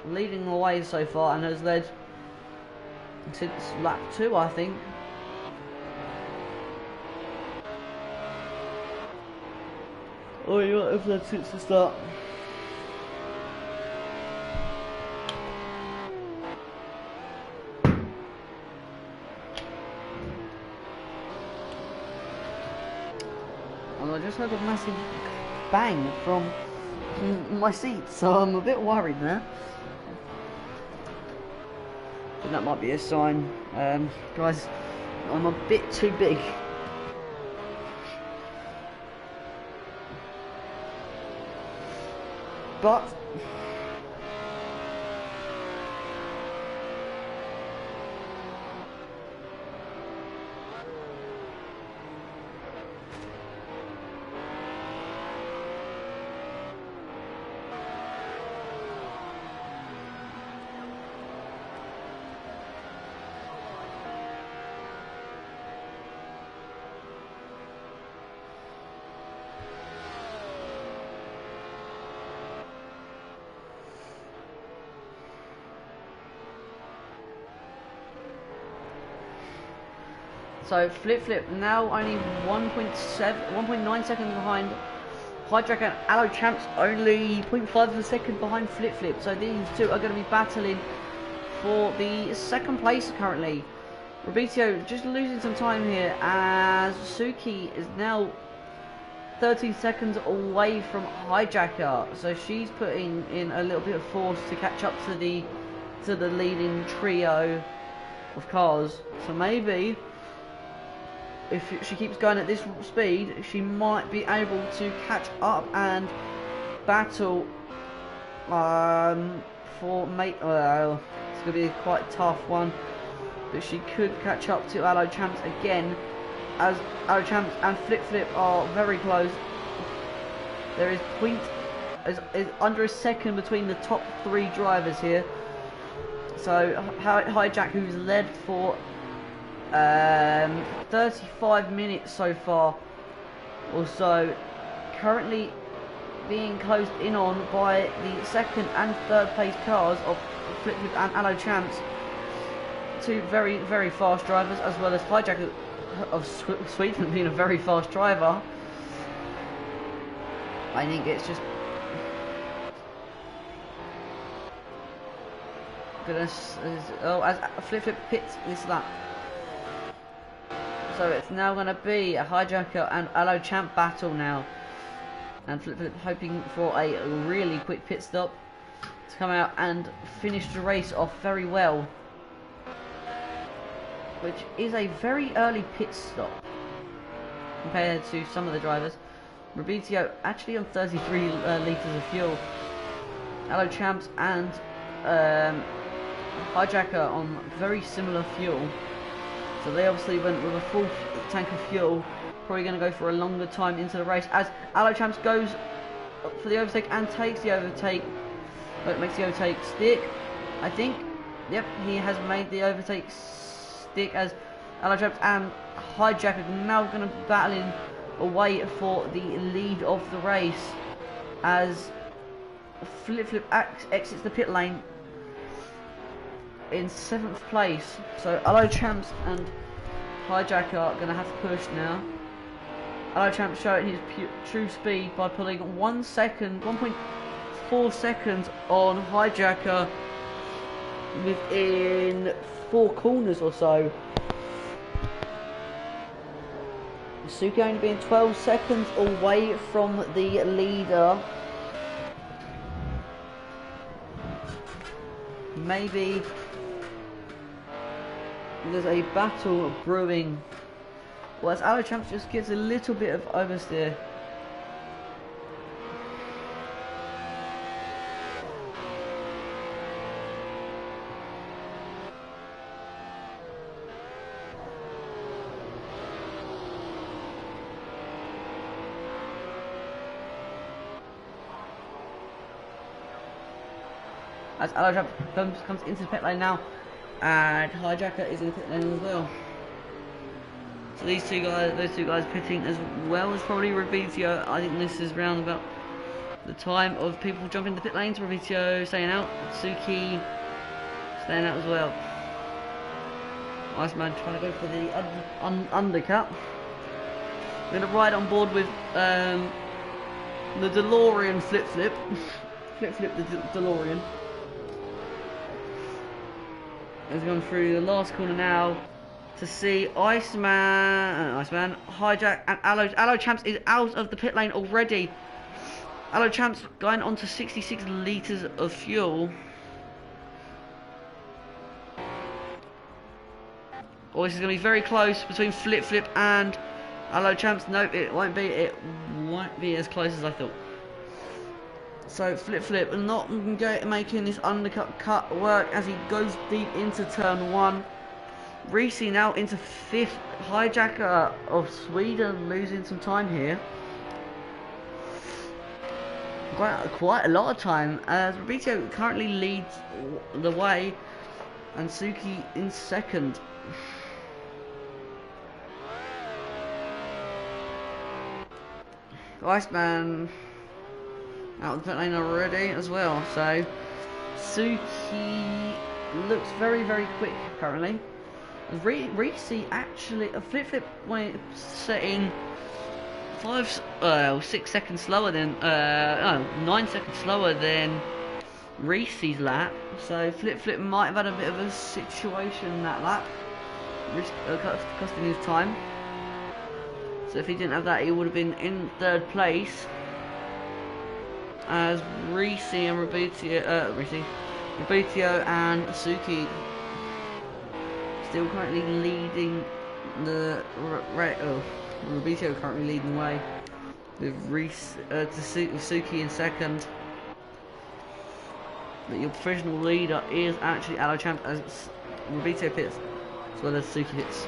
leading the way so far and has led since lap 2, I think. Oh, you might have led since the start. And I just heard a massive bang from my seat, so I'm a bit worried there. I think that might be a sign. Guys, I'm a bit too big. But So FlipFlip now only 1.9 seconds behind Hijacker, and Allo Champs only 0.5 of a second behind FlipFlip. So these two are going to be battling for the second place currently. Robitio just losing some time here as Suki is now 13 seconds away from Hijacker. So she's putting in a little bit of force to catch up to the leading trio of cars. So maybe if she keeps going at this speed, she might be able to catch up and battle for mate. Well, it's going to be a quite tough one, but she could catch up to Allo Champs again, as Allo Champs and FlipFlip are very close. There is under a second between the top three drivers here. So Hijack, who's led for 35 minutes so far or so, currently being closed in on by the second and third place cars of FlipFlip and Allo Champs. Two very, very fast drivers, as well as Hijack of Sweden being a very fast driver. I think it's just as FlipFlip pits this lap. So it's now going to be a Hijacker and Allo Champ battle now, and FlipFlip hoping for a really quick pit stop to come out and finish the race off very well, which is a very early pit stop compared to some of the drivers. Robitio actually on 33 litres of fuel. Allo Champs and Hijacker on very similar fuel. So they obviously went with a full tank of fuel. Probably going to go for a longer time into the race, as Allo Champs goes for the overtake and takes the overtake. But makes the overtake stick, I think. Yep, he has made the overtake stick, as Allo Champs and Hijacker are now going to be battling away for the lead of the race, as FlipFlip exits the pit lane in 7th place. So Allo Champs and Hijacker are going to have to push now. Allo Champs showing his true speed by pulling 1.4 seconds on Hijacker within 4 corners or so. Suki only being 12 seconds away from the leader. Maybe there's a battle brewing. Well, as Allo Champs just gives a little bit of oversteer. As Allo Champs comes into the pit lane now, and Hijacker is in the pit lane as well. So those two guys pitting as well as probably Robitio. I think this is round about the time of people jumping the pit lanes. Robitio staying out, Suki staying out as well. Iceman trying to go for the undercut. We're going to ride on board with the DeLorean FlipFlip. FlipFlip the DeLorean. Has gone through the last corner now to see Iceman, Hijack, and Allo Champs is out of the pit lane already. Allo Champs going on to 66 litres of fuel. Oh, this is going to be very close between FlipFlip and Allo Champs. No, it won't be. It won't be as close as I thought. So FlipFlip not making this undercut work as he goes deep into turn 1. Reese now into 5th. Hijacker of Sweden losing some time here. Quite a lot of time, as Robitio currently leads the way and Suki in 2nd. Iceman out of the pit lane already as well, so Suki looks very, very quick currently. Reese actually a FlipFlip went setting 6 seconds slower than 9 seconds slower than Reese's lap. So FlipFlip might have had a bit of a situation that lap, costing his time. So if he didn't have that, he would have been in third place. As Reese and Robitio and Suki still currently leading the Robitio currently leading the way with Reese Suki in second. But your professional leader is actually Allo Champ as Robitio pits as well as Suki hits.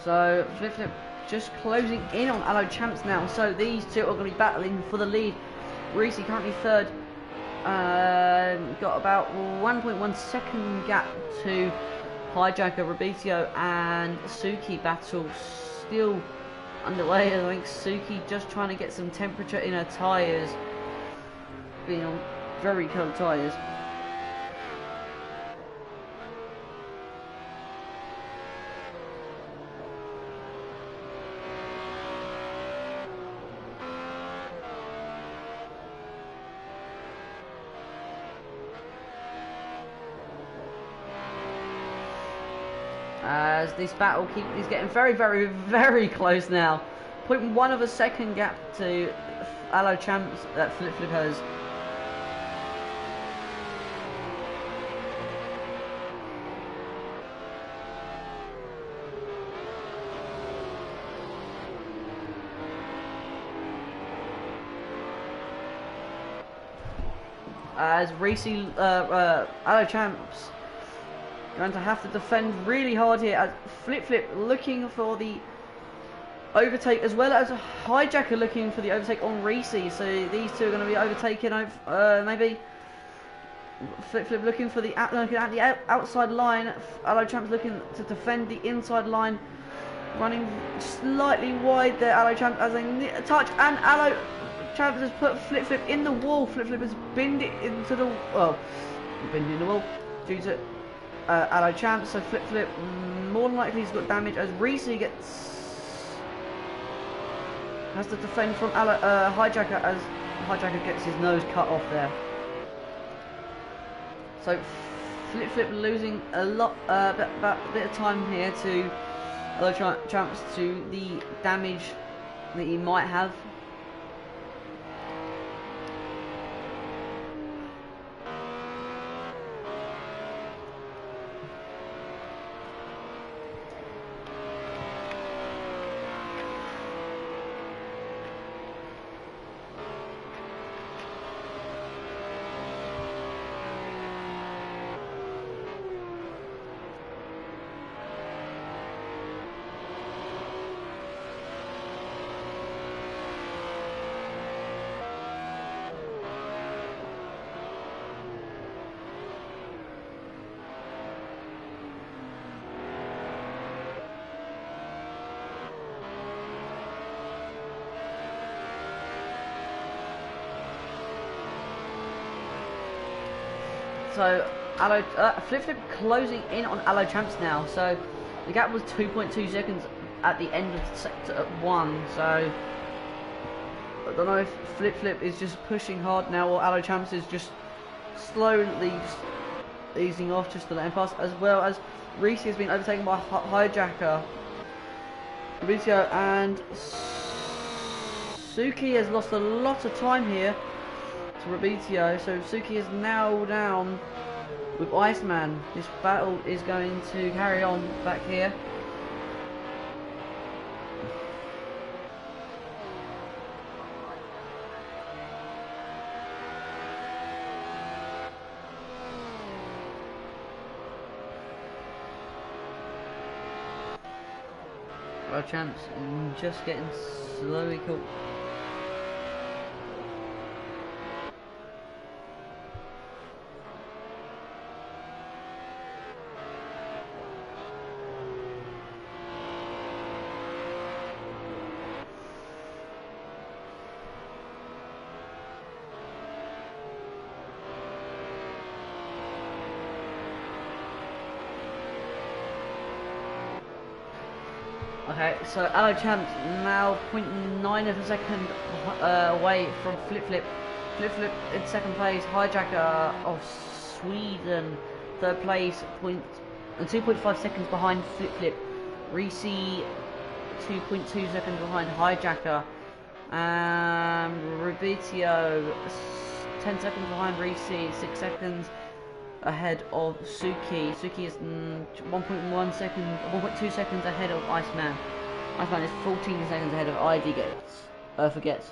So FlipFlip just closing in on Allo Champs now. So these two are going to be battling for the lead. Reese currently third, got about 1.1 second gap to Hijacker, Robitio and Suki. Battle still underway. I think Suki just trying to get some temperature in her tyres, being on very cold tyres. As this battle is getting very close now. 0.1 of a second gap to Allo Champs that FlipFlip has. As Reese, Allo Champs going to have to defend really hard here as FlipFlip looking for the overtake as well as a Hijacker looking for the overtake on Reese. So these two are going to be overtaken over maybe FlipFlip looking for the outside line. Allo Champs looking to defend the inside line, running slightly wide there. Allo Champs as a touch, and Allo Champs has put FlipFlip in the wall. FlipFlip has binned it into the wall due to Allo Champ. So FlipFlip more than likely has got damage as Reese has to defend from Hijacker as Hijacker gets his nose cut off there. So FlipFlip losing a lot, about a bit of time here to Allo Champs to the damage that he might have. So FlipFlip closing in on Allo Champs now. So the gap was 2.2 seconds at the end of sector 1. So I don't know if FlipFlip is just pushing hard now or Allo Champs is just slowly easing off just to let him pass, as well as Reese has been overtaken by Hijacker. Fabrizio and Suki has lost a lot of time here to Fabrizio, so Suki is now down with Iceman. This battle is going to carry on back here. Our chance just getting slowly caught. Okay, so Aloe Champs now 0.9 of a second away from FlipFlip. FlipFlip in second place, Hijacker of Sweden third place, 2.5 seconds behind FlipFlip. Reese 2.2 seconds behind Hijacker. Rubitio 10 seconds behind Reese, 6 seconds ahead of Suki. Suki is 1.2 seconds ahead of Iceman. Iceman is 14 seconds ahead of ID Forgets.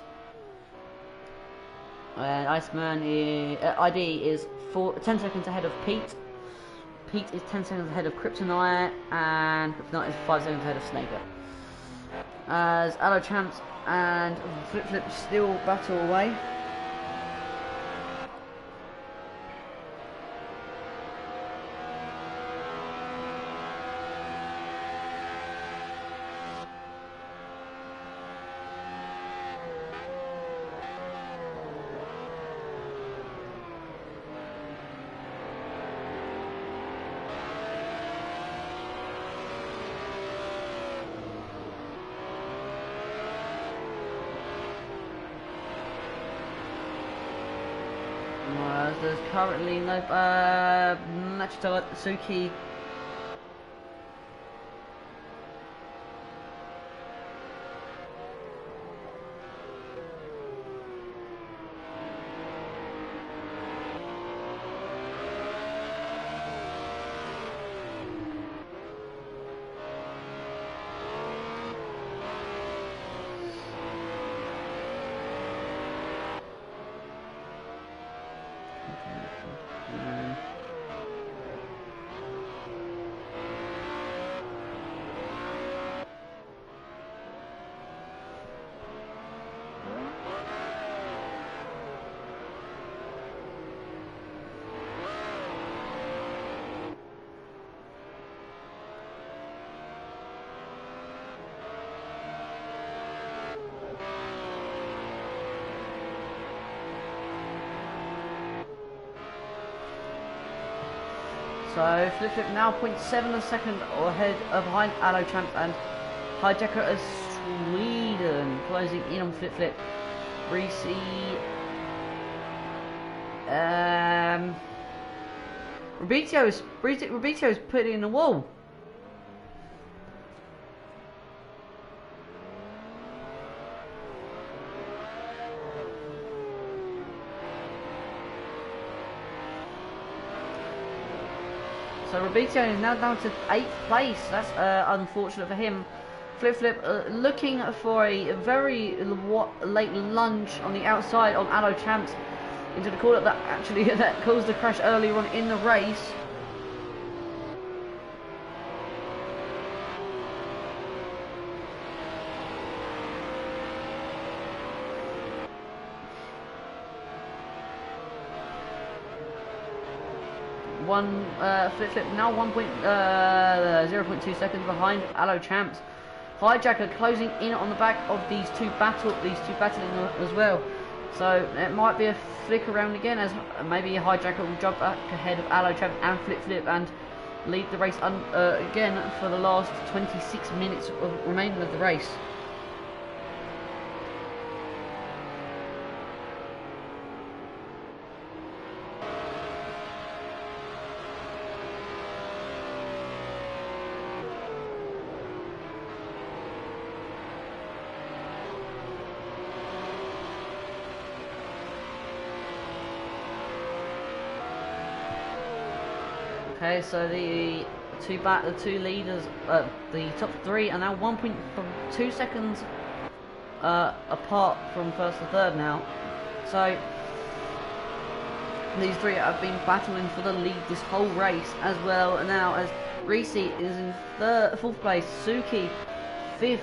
And Iceman is, ID is 10 seconds ahead of Pete. Pete is 10 seconds ahead of Kryptonite, and Kryptonite is 5 seconds ahead of Snaker. As Aloe Champs and FlipFlip still battle away. There's currently no match to Suki. So FlipFlip now 0.7 a second ahead behind Aloe Champs, and Hijacker of Sweden closing in on FlipFlip. Reese, Rubitio is putting in the wall. So Rubitio is now down to 8th place. That's unfortunate for him. FlipFlip looking for a very late lunge on the outside of Aloe Champs into the corner that actually that caused the crash earlier on in the race. FlipFlip now 0.2 seconds behind Aloe Champs. Hijacker closing in on the back of these two battling as well. So it might be a flick around again, as maybe Hijacker will jump back ahead of Aloe Champs and FlipFlip and lead the race again for the last 26 minutes of remaining of the race. Okay, so the two leaders, the top three are now 1.2 seconds apart from first to third now. So these three have been battling for the lead this whole race as well. Now as Reese is in fourth place, Suki fifth.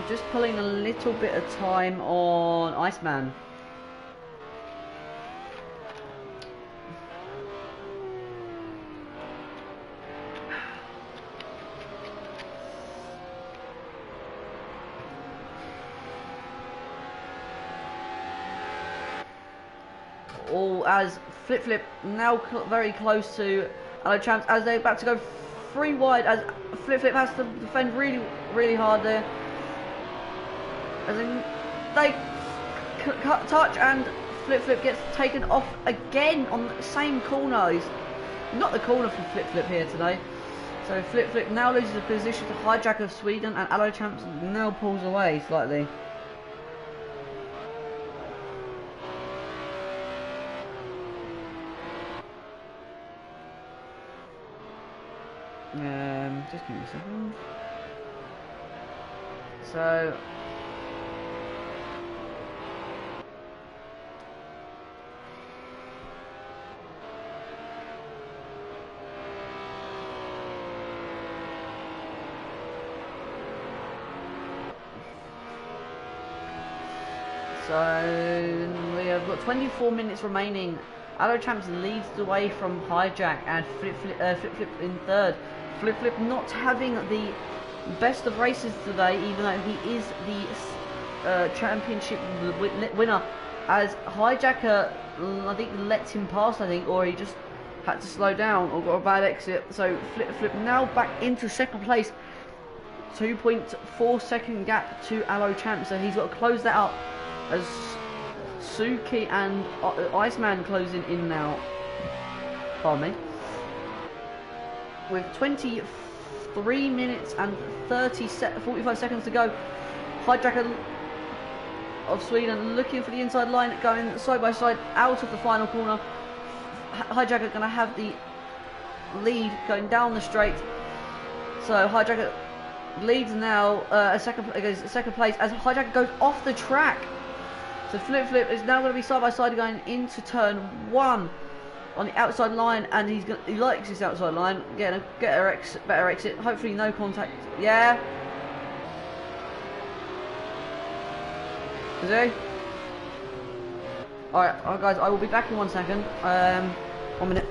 Just pulling a little bit of time on Iceman. All as FlipFlip now very close to Hello Champs as they're about to go three wide, as FlipFlip has to defend really hard there. As in they touch and FlipFlip gets taken off again on the same corner. He's not the corner for FlipFlip here today. So FlipFlip now loses the position to Hijack of Sweden, and Hello Champs now pulls away slightly. Just give me a second. So we have got 24 minutes remaining. Hello Champs leads the way from Hijack and FlipFlip in third. FlipFlip not having the best of races today, even though he is the championship winner. As Hijacker, I think, lets him pass, or he just had to slow down or got a bad exit. So FlipFlip now back into second place, 2.4 second gap to Hello Champs. So he's got to close that up as Suki and Iceman closing in now. Pardon me. With 23 minutes and 45 seconds to go, Hijacker of Sweden looking for the inside line, going side by side out of the final corner. Hijacker going to have the lead going down the straight. So Hijacker leads now second place as Hijacker goes off the track. So FlipFlip is now going to be side by side going into turn one on the outside line, and he likes his outside line. Get a better exit. Hopefully no contact. Yeah. Is he? Alright guys, I will be back in 1 second. 1 minute.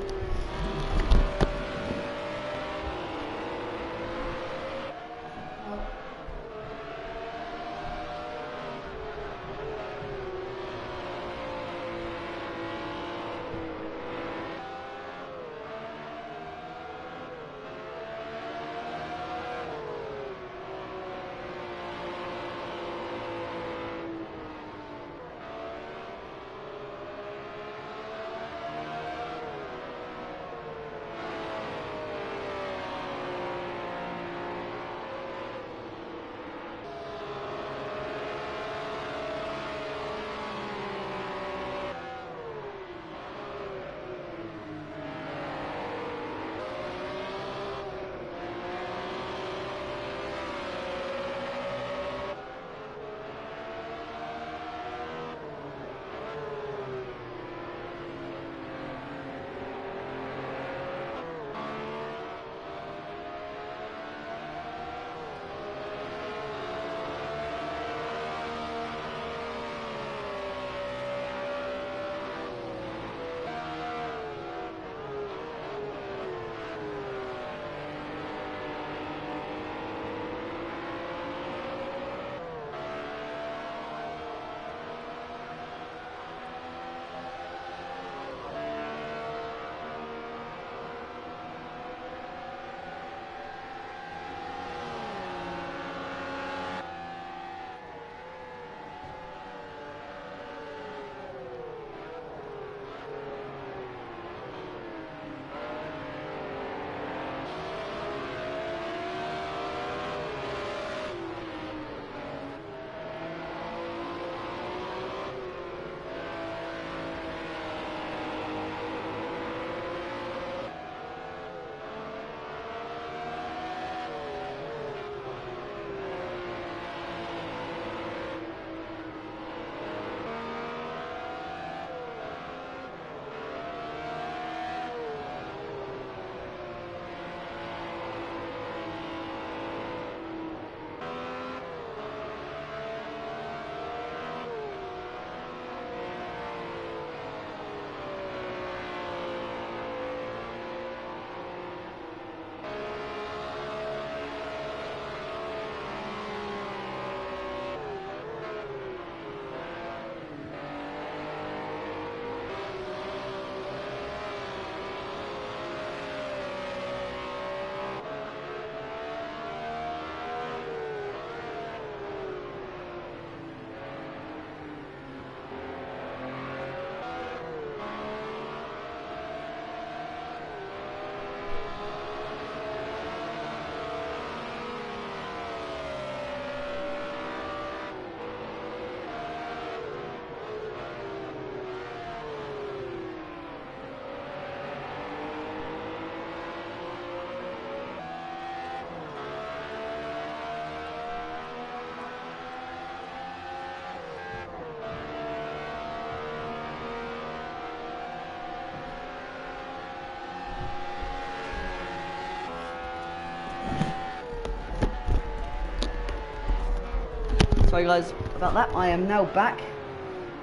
Sorry guys about that. I am now back.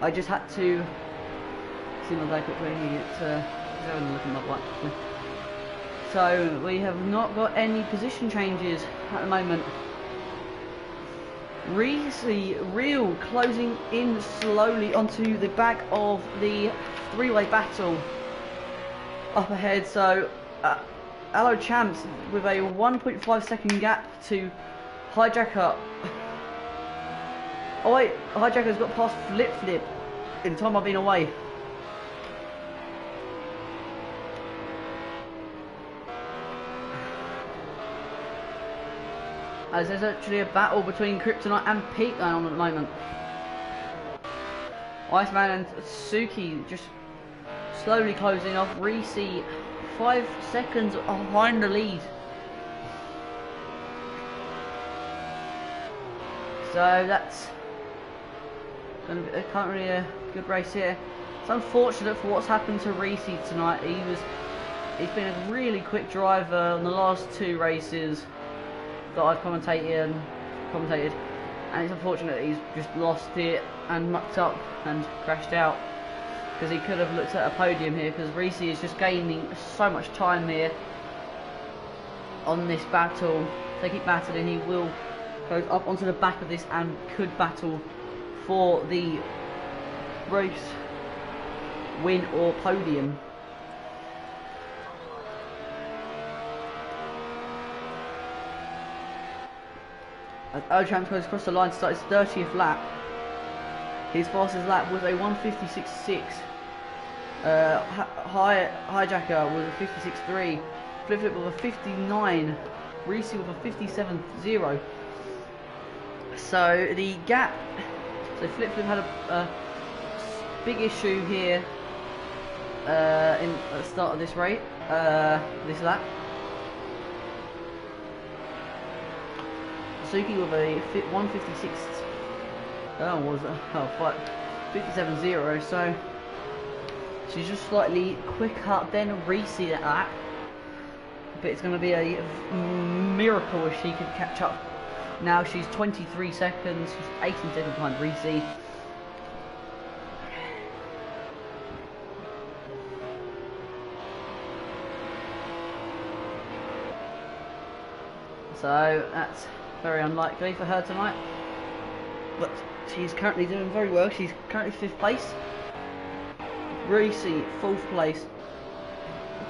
I just had to see my bag quickly. It's having a look at my watch. So we have not got any position changes at the moment. Reese Real closing in slowly onto the back of the three-way battle up ahead. So Hello Champs with a 1.5 second gap to Hijacker. Oh wait, Hijacker's got past FlipFlip in the time I've been away. As there's actually a battle between Kryptonite and Pete going on at the moment. Iceman and Suki just slowly closing off. Reese 5 seconds behind the lead. So that's going to be currently a good race here. It's unfortunate for what's happened to Reese tonight. He's been a really quick driver on the last 2 races that I've commentated, and it's unfortunate that he's just lost it and mucked up and crashed out, because he could have looked at a podium here, because Reese is just gaining so much time here on this battle. If they keep battling, he will go up onto the back of this and could battle for the race win or podium. As Hello Champs goes across the line to start his 30th lap. His fastest lap was a 1:56.6. Hijacker was a 56.3. FlipFlip with a 59. Reese with a 57.0. So the gap. So FlipFlip had a big issue here at the start of this race, this lap. Suki with a 1:56. Was 57.0. So she's just slightly quicker than Reese at that. But it's going to be a miracle if she could catch up. Now she's 23 seconds. She's 18 seconds behind Reese. So that's very unlikely for her tonight, but she's currently doing very well. She's currently 5th place. Reese 4th place,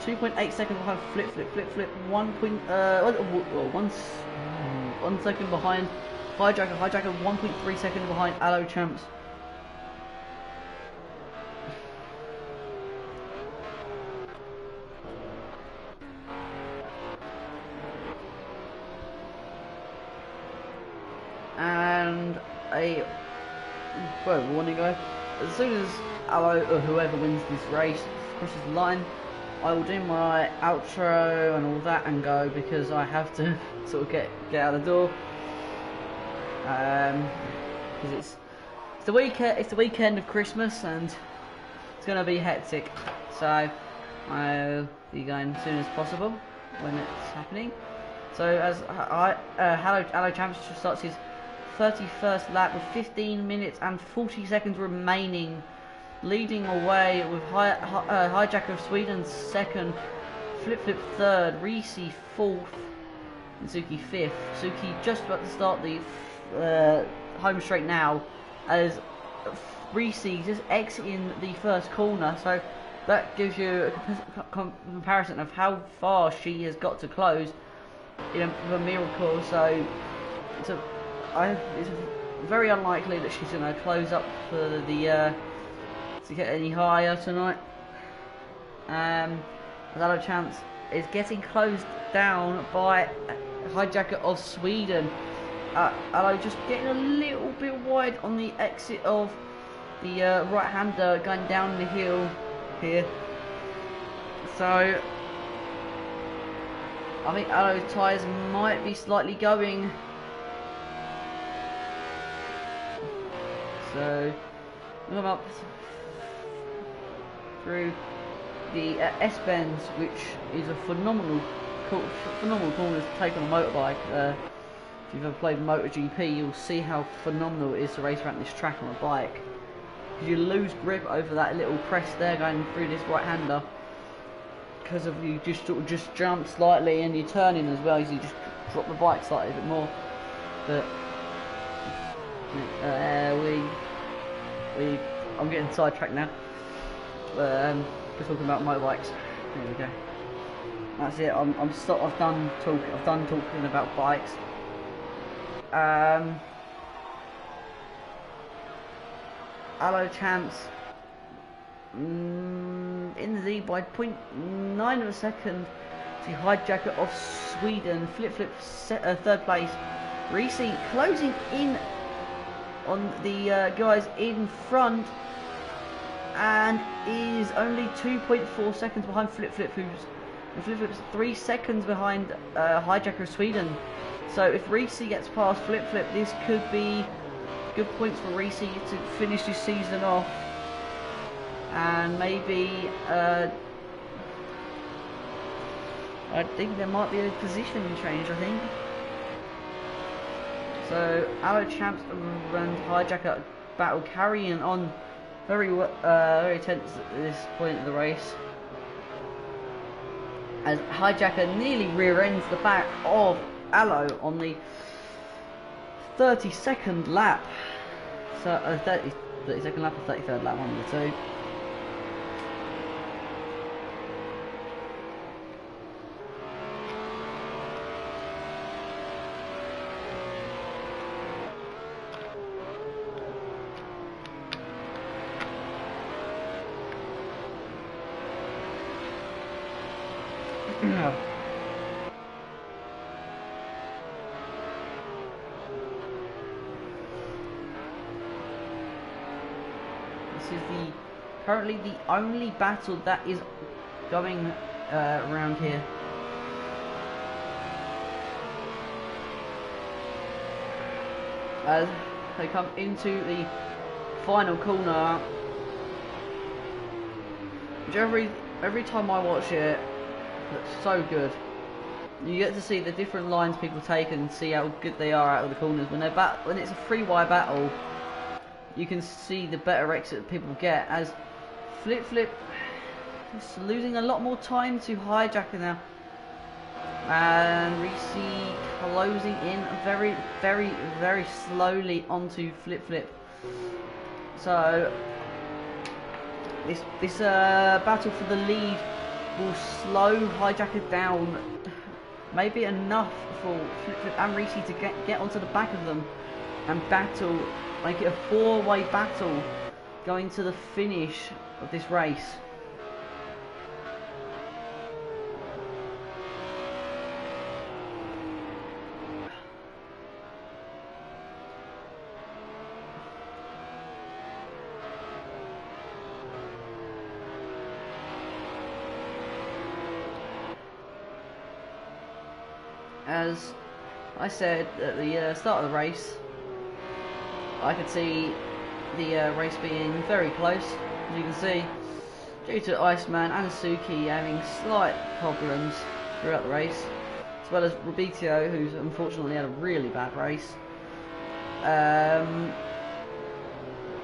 2.8 seconds behind FlipFlip. FlipFlip 1 second behind Hijacker. Hijacker 1.3 seconds behind Hello Champs. And warning go. As soon as Hello or whoever wins this race crosses the line, I will do my outro and all that and go, because I have to sort of get out of the door. Because it's the weekend. It's the weekend of Christmas, and it's going to be hectic. So I'll be going as soon as possible when it's happening. So as Hello Champs starts his 31st lap with 15 minutes and 40 seconds remaining, leading away with Hijacker of Sweden 2nd, FlipFlip 3rd, Reese 4th, and Suki 5th. Suki just about to start the home straight now, as Reese just exiting the first corner. So that gives you a comparison of how far she has got to close in a miracle. So it's very unlikely that she's going to close up for the to get any higher tonight. Hello Chance is getting closed down by Hijacker of Sweden. Hello just getting a little bit wide on the exit of the right-hander going down the hill here. So I think Hello's tyres might be slightly going. So we'll come up through the S-bends, which is a phenomenal corner to take on a motorbike. if you've ever played MotoGP, you'll see how phenomenal it is to race around this track on a bike. You lose grip over that little press there going through this right-hander because of you just sort of just jump slightly and you're turning as well as you just drop the bike slightly a bit more. But I'm getting sidetracked now. But we're talking about motorbikes. There we go. That's it. I'm done talking about bikes. Allo champs in the lead by 0.9 of a second to hijacker of Sweden. FlipFlip third place. Reese closing in on the guys in front and is only 2.4 seconds behind FlipFlip, FlipFlip's 3 seconds behind hijacker of Sweden. So if Reese gets past FlipFlip, this could be good points for Reese to finish this season off, and maybe I think there might be a positioning change. I think so. Allo champs and hijacker battle carrying on very tense at this point of the race, as hijacker nearly rear ends the back of Allo on the 32nd lap. So 32nd lap or 33rd lap, one of the two. This is currently the only battle that is going around here. As they come into the final corner, which every time I watch it, looks so good. You get to see the different lines people take and see how good they are out of the corners. When it's a three-wire battle, you can see the better exit people get, as FlipFlip is losing a lot more time to hijacker now, and Reese closing in very, very, very slowly onto FlipFlip. So this battle for the lead will slow hijacker down, maybe enough for FlipFlip and Reese to get onto the back of them and battle, make it a four-way battle going to the finish of this race. As I said at the start of the race, I could see the race being very close. As you can see, due to Iceman and Suki having slight problems throughout the race, as well as Robitio, who's unfortunately had a really bad race.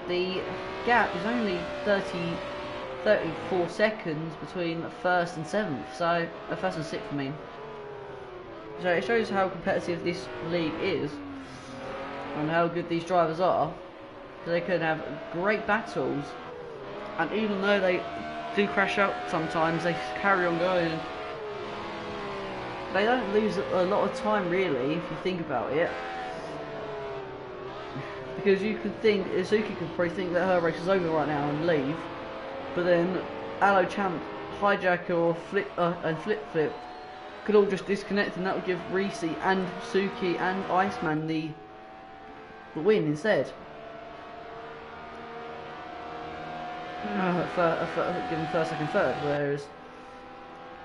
The gap is only 34 seconds between first and seventh, so first and sixth, I mean. So it shows how competitive this league is and how good these drivers are. So they can have great battles, and even though they do crash out sometimes, they carry on going. They don't lose a lot of time really, if you think about it, because you could think Izuki could probably think that her race is over right now and leave, but then Allo Champ, Hijacker or FlipFlip could all just disconnect, and that would give Reese and Suki and Iceman the win instead. Given first, second, third, whereas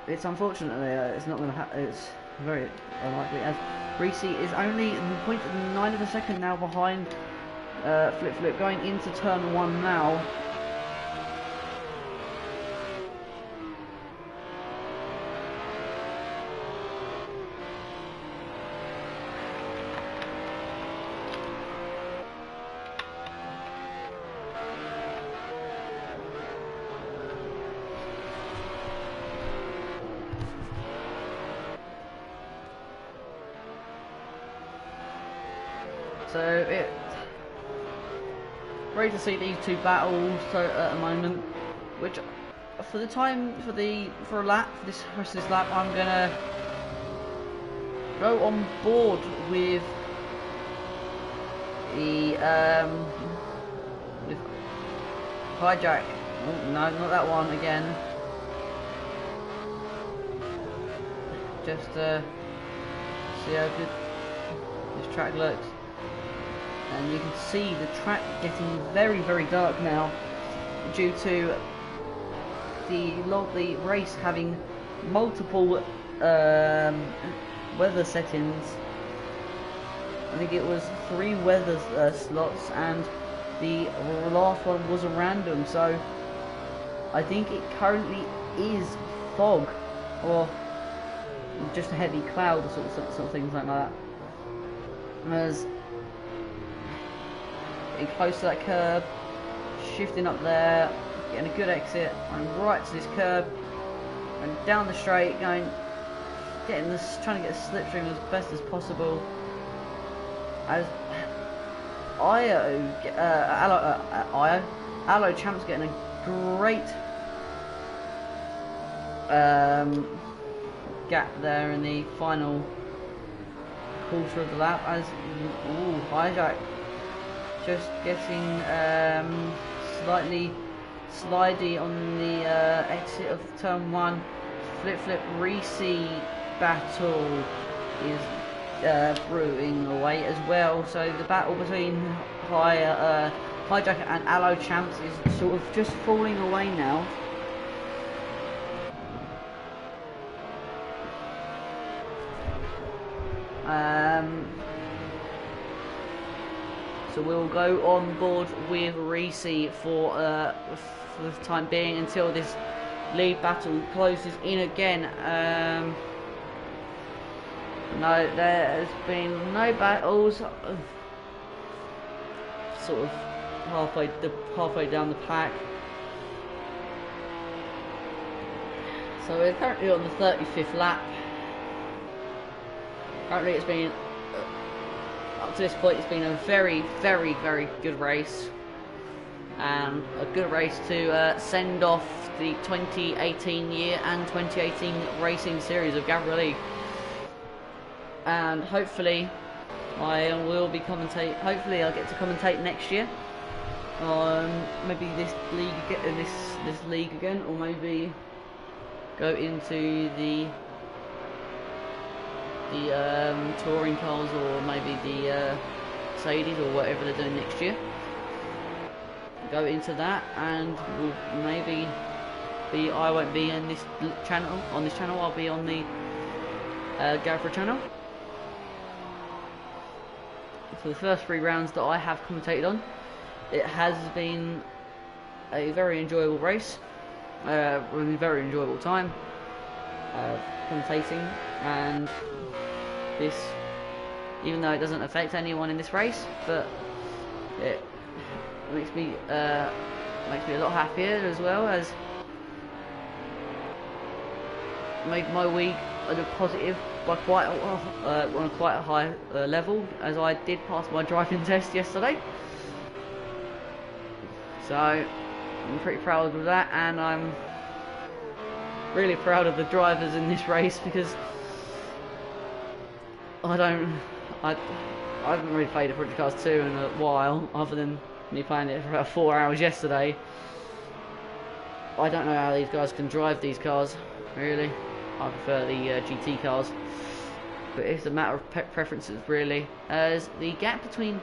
it's unfortunately it's not going to happen. It's very unlikely, as Reese is only 0.9 of a second now behind FlipFlip going into turn one now. So it great to see these two battles at the moment, which for the time for a lap for this rest of this lap I'm gonna go on board with the with hijack. Oh, no, not that one again. Just see how good this track looks. And you can see the track getting very, very dark now due to the race having multiple weather settings. I think it was 3 weather slots, and the last one was a random. So I think it currently is fog or just a heavy cloud or sort of things like that. As getting close to that curb, shifting up there, getting a good exit, going right to this curb, and down the straight, trying to get a slipstream as best as possible. As Allo Champ's getting a great gap there in the final quarter of the lap, as Hijack just getting slightly slidey on the exit of turn 1. FlipFlip Reese battle is brewing away as well, so the battle between Hijack and Allo Champs is sort of just falling away now. So we'll go on board with Reese for the time being until this lead battle closes in again. No, there has been no battles. Sort of halfway down the pack. So we're currently on the 35th lap. Currently, it's been up to this point. It's been a very, very, very good race, and a good race to send off the 2018 year and 2018 racing series of Gavra League. And hopefully, I will be commentate. Hopefully, I'll get to commentate next year on maybe this league again, or maybe go into the touring cars, or maybe the Mercedes, or whatever they're doing next year. Go into that, and we'll maybe be. I won't be in this channel. On this channel, I'll be on the Gavra channel. For the first 3 rounds that I have commentated on, it has been a very enjoyable race, really very enjoyable time commentating, and this, even though it doesn't affect anyone in this race, but it makes me a lot happier, as well as made my week a positive by on quite a high level, as I did pass my driving test yesterday. So I'm pretty proud of that, and I'm really proud of the drivers in this race, because I haven't really played a Project Cars 2 in a while, other than me playing it for about 4 hours yesterday. I don't know how these guys can drive these cars, really. I prefer the GT cars, but it's a matter of preferences, really, as the gap between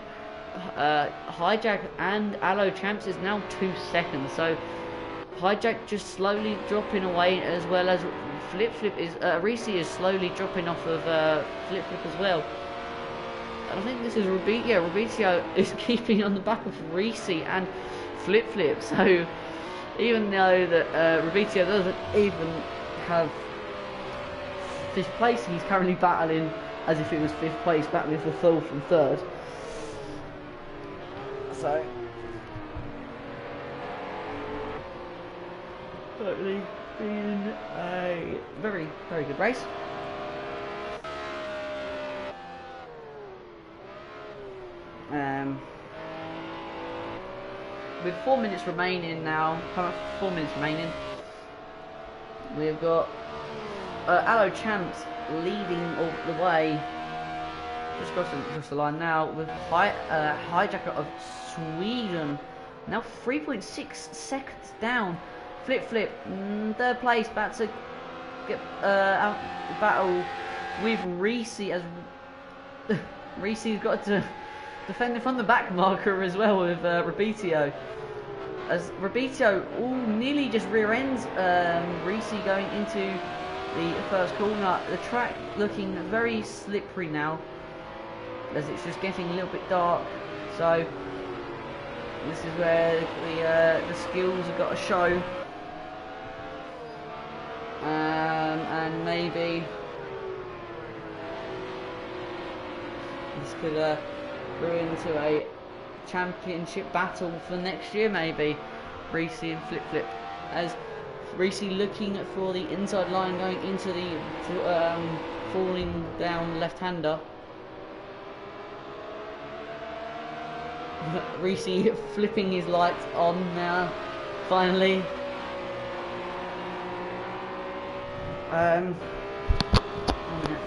Hijack and Allo Champs is now 2 seconds, so Hijack just slowly dropping away, as well as FlipFlip is Reese is slowly dropping off of FlipFlip as well. And I think this is Rubitio is keeping on the back of Reese and FlipFlip, so even though that Rubitio doesn't even have 5th place, he's currently battling as if it was 5th place, battling for 4th and 3rd. So totally been a very, very good race. with 4 minutes remaining now, 4 minutes remaining, we've got Allo Champs leading all the way. Just across the line now with hijacker of Sweden. Now 3.6 seconds down. FlipFlip, third place, about to get out battle with Reese as Reese's got to defend from the back marker as well with Rabitio. As Rabitio nearly just rear ends Reese going into the first corner. The track looking very slippery now, as it's just getting a little bit dark. So this is where the skills have got to show, and maybe this could go into a championship battle for next year, maybe. Reese and FlipFlip, as Reese looking for the inside line going into the falling down left-hander. Reese flipping his lights on now, finally. One minute.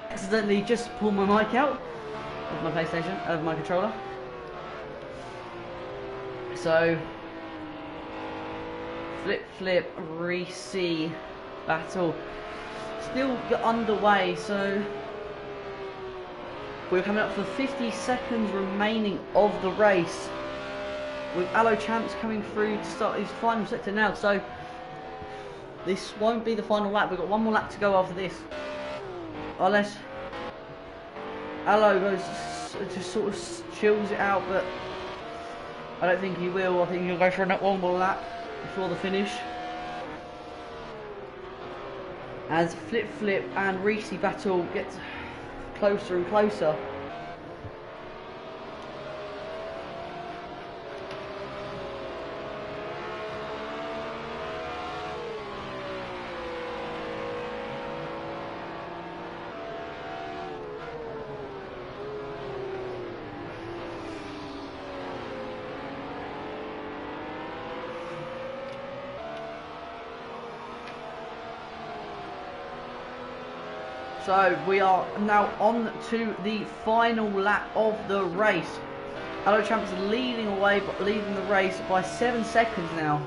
Accidentally just pulled my mic out of my PlayStation, of my controller. So FlipFlip Reese battle still underway. So we're coming up for 50 seconds remaining of the race, with Allo Champs coming through to start his final sector now. So this won't be the final lap. We've got one more lap to go after this, unless Allo goes just sort of chills it out, but I don't think he will. I think he'll go for one more lap before the finish, as FlipFlip and Reese battle gets closer and closer. So we are now on to the final lap of the race. Allo Champs leading away, but leading the race by 7 seconds now.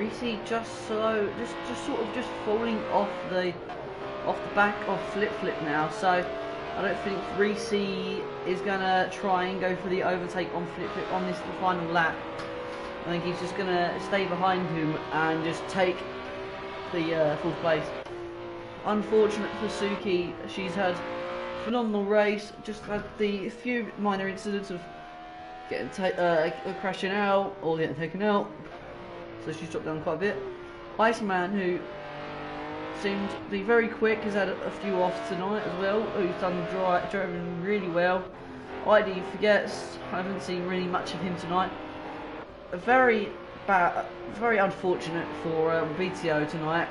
Reese just slow, just sort of just falling off the back of FlipFlip now. So I don't think Reese is gonna try and go for the overtake on FlipFlip on this final lap. I think he's just gonna stay behind him and just take the fourth place. Unfortunate for Suki, she's had a phenomenal race, just had the few minor incidents of getting crashing out or getting taken out, so she's dropped down quite a bit. Iceman, who seemed to be very quick, has had a few offs tonight as well, who's done driving really well. ID forgets, I haven't seen really much of him tonight. Very unfortunate for BTO tonight.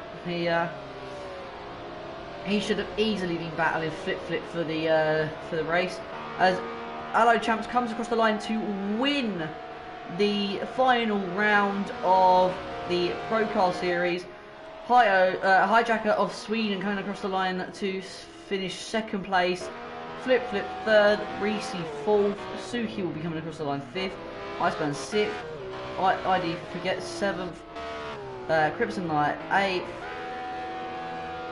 He should have easily been battling FlipFlip for the race, as Allo Champs comes across the line to win the final round of the Pro Car Series. Hijacker of Sweden coming across the line to finish second place. FlipFlip third, Reese fourth, Suki will be coming across the line fifth, Iceman sixth, ID forgets seventh, Crimson Knight eighth,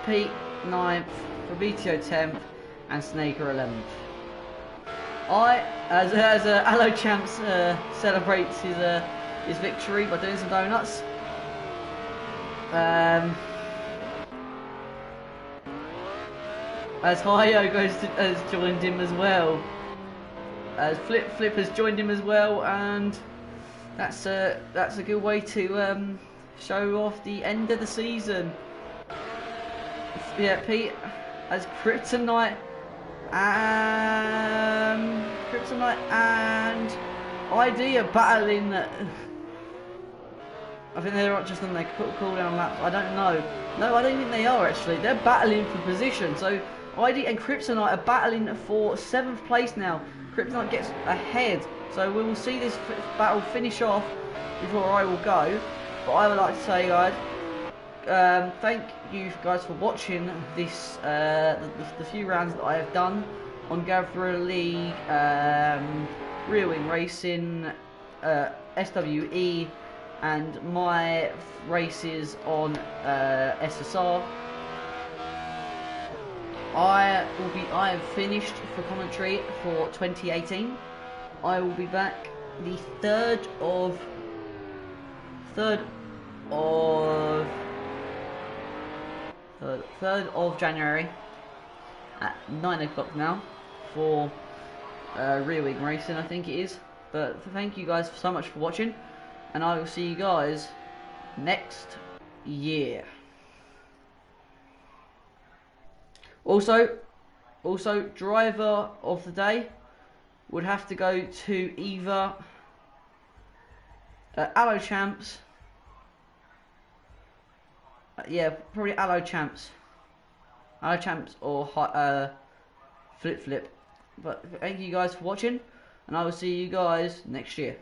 Pete ninth, Fabrizio 10th, and Snaker 11th. As Allo Champs celebrates his victory by doing some donuts. As Hayo has joined him as well. As FlipFlip has joined him as well, and that's a good way to show off the end of the season. Yeah, Pete as Kryptonite and ID are battling. I think they're just on their cooldown laps. I don't know. No, I don't think they are actually. They're battling for position. So ID and Kryptonite are battling for 7th place now. Kryptonite gets ahead. So we will see this battle finish off before I will go. But I would like to say, guys, thank you guys for watching this the few rounds that I have done on Gavra League, Rear Wing Racing, SWE, and my races on SSR. I am finished for commentary for 2018. I will be back the 3rd of January at 9 o'clock now for Rear Wing Racing, I think it is. But thank you guys so much for watching, and I will see you guys next year. Also, driver of the day would have to go to either Allo Champs. Yeah, probably Allo Champs or FlipFlip. But thank you guys for watching, and I will see you guys next year.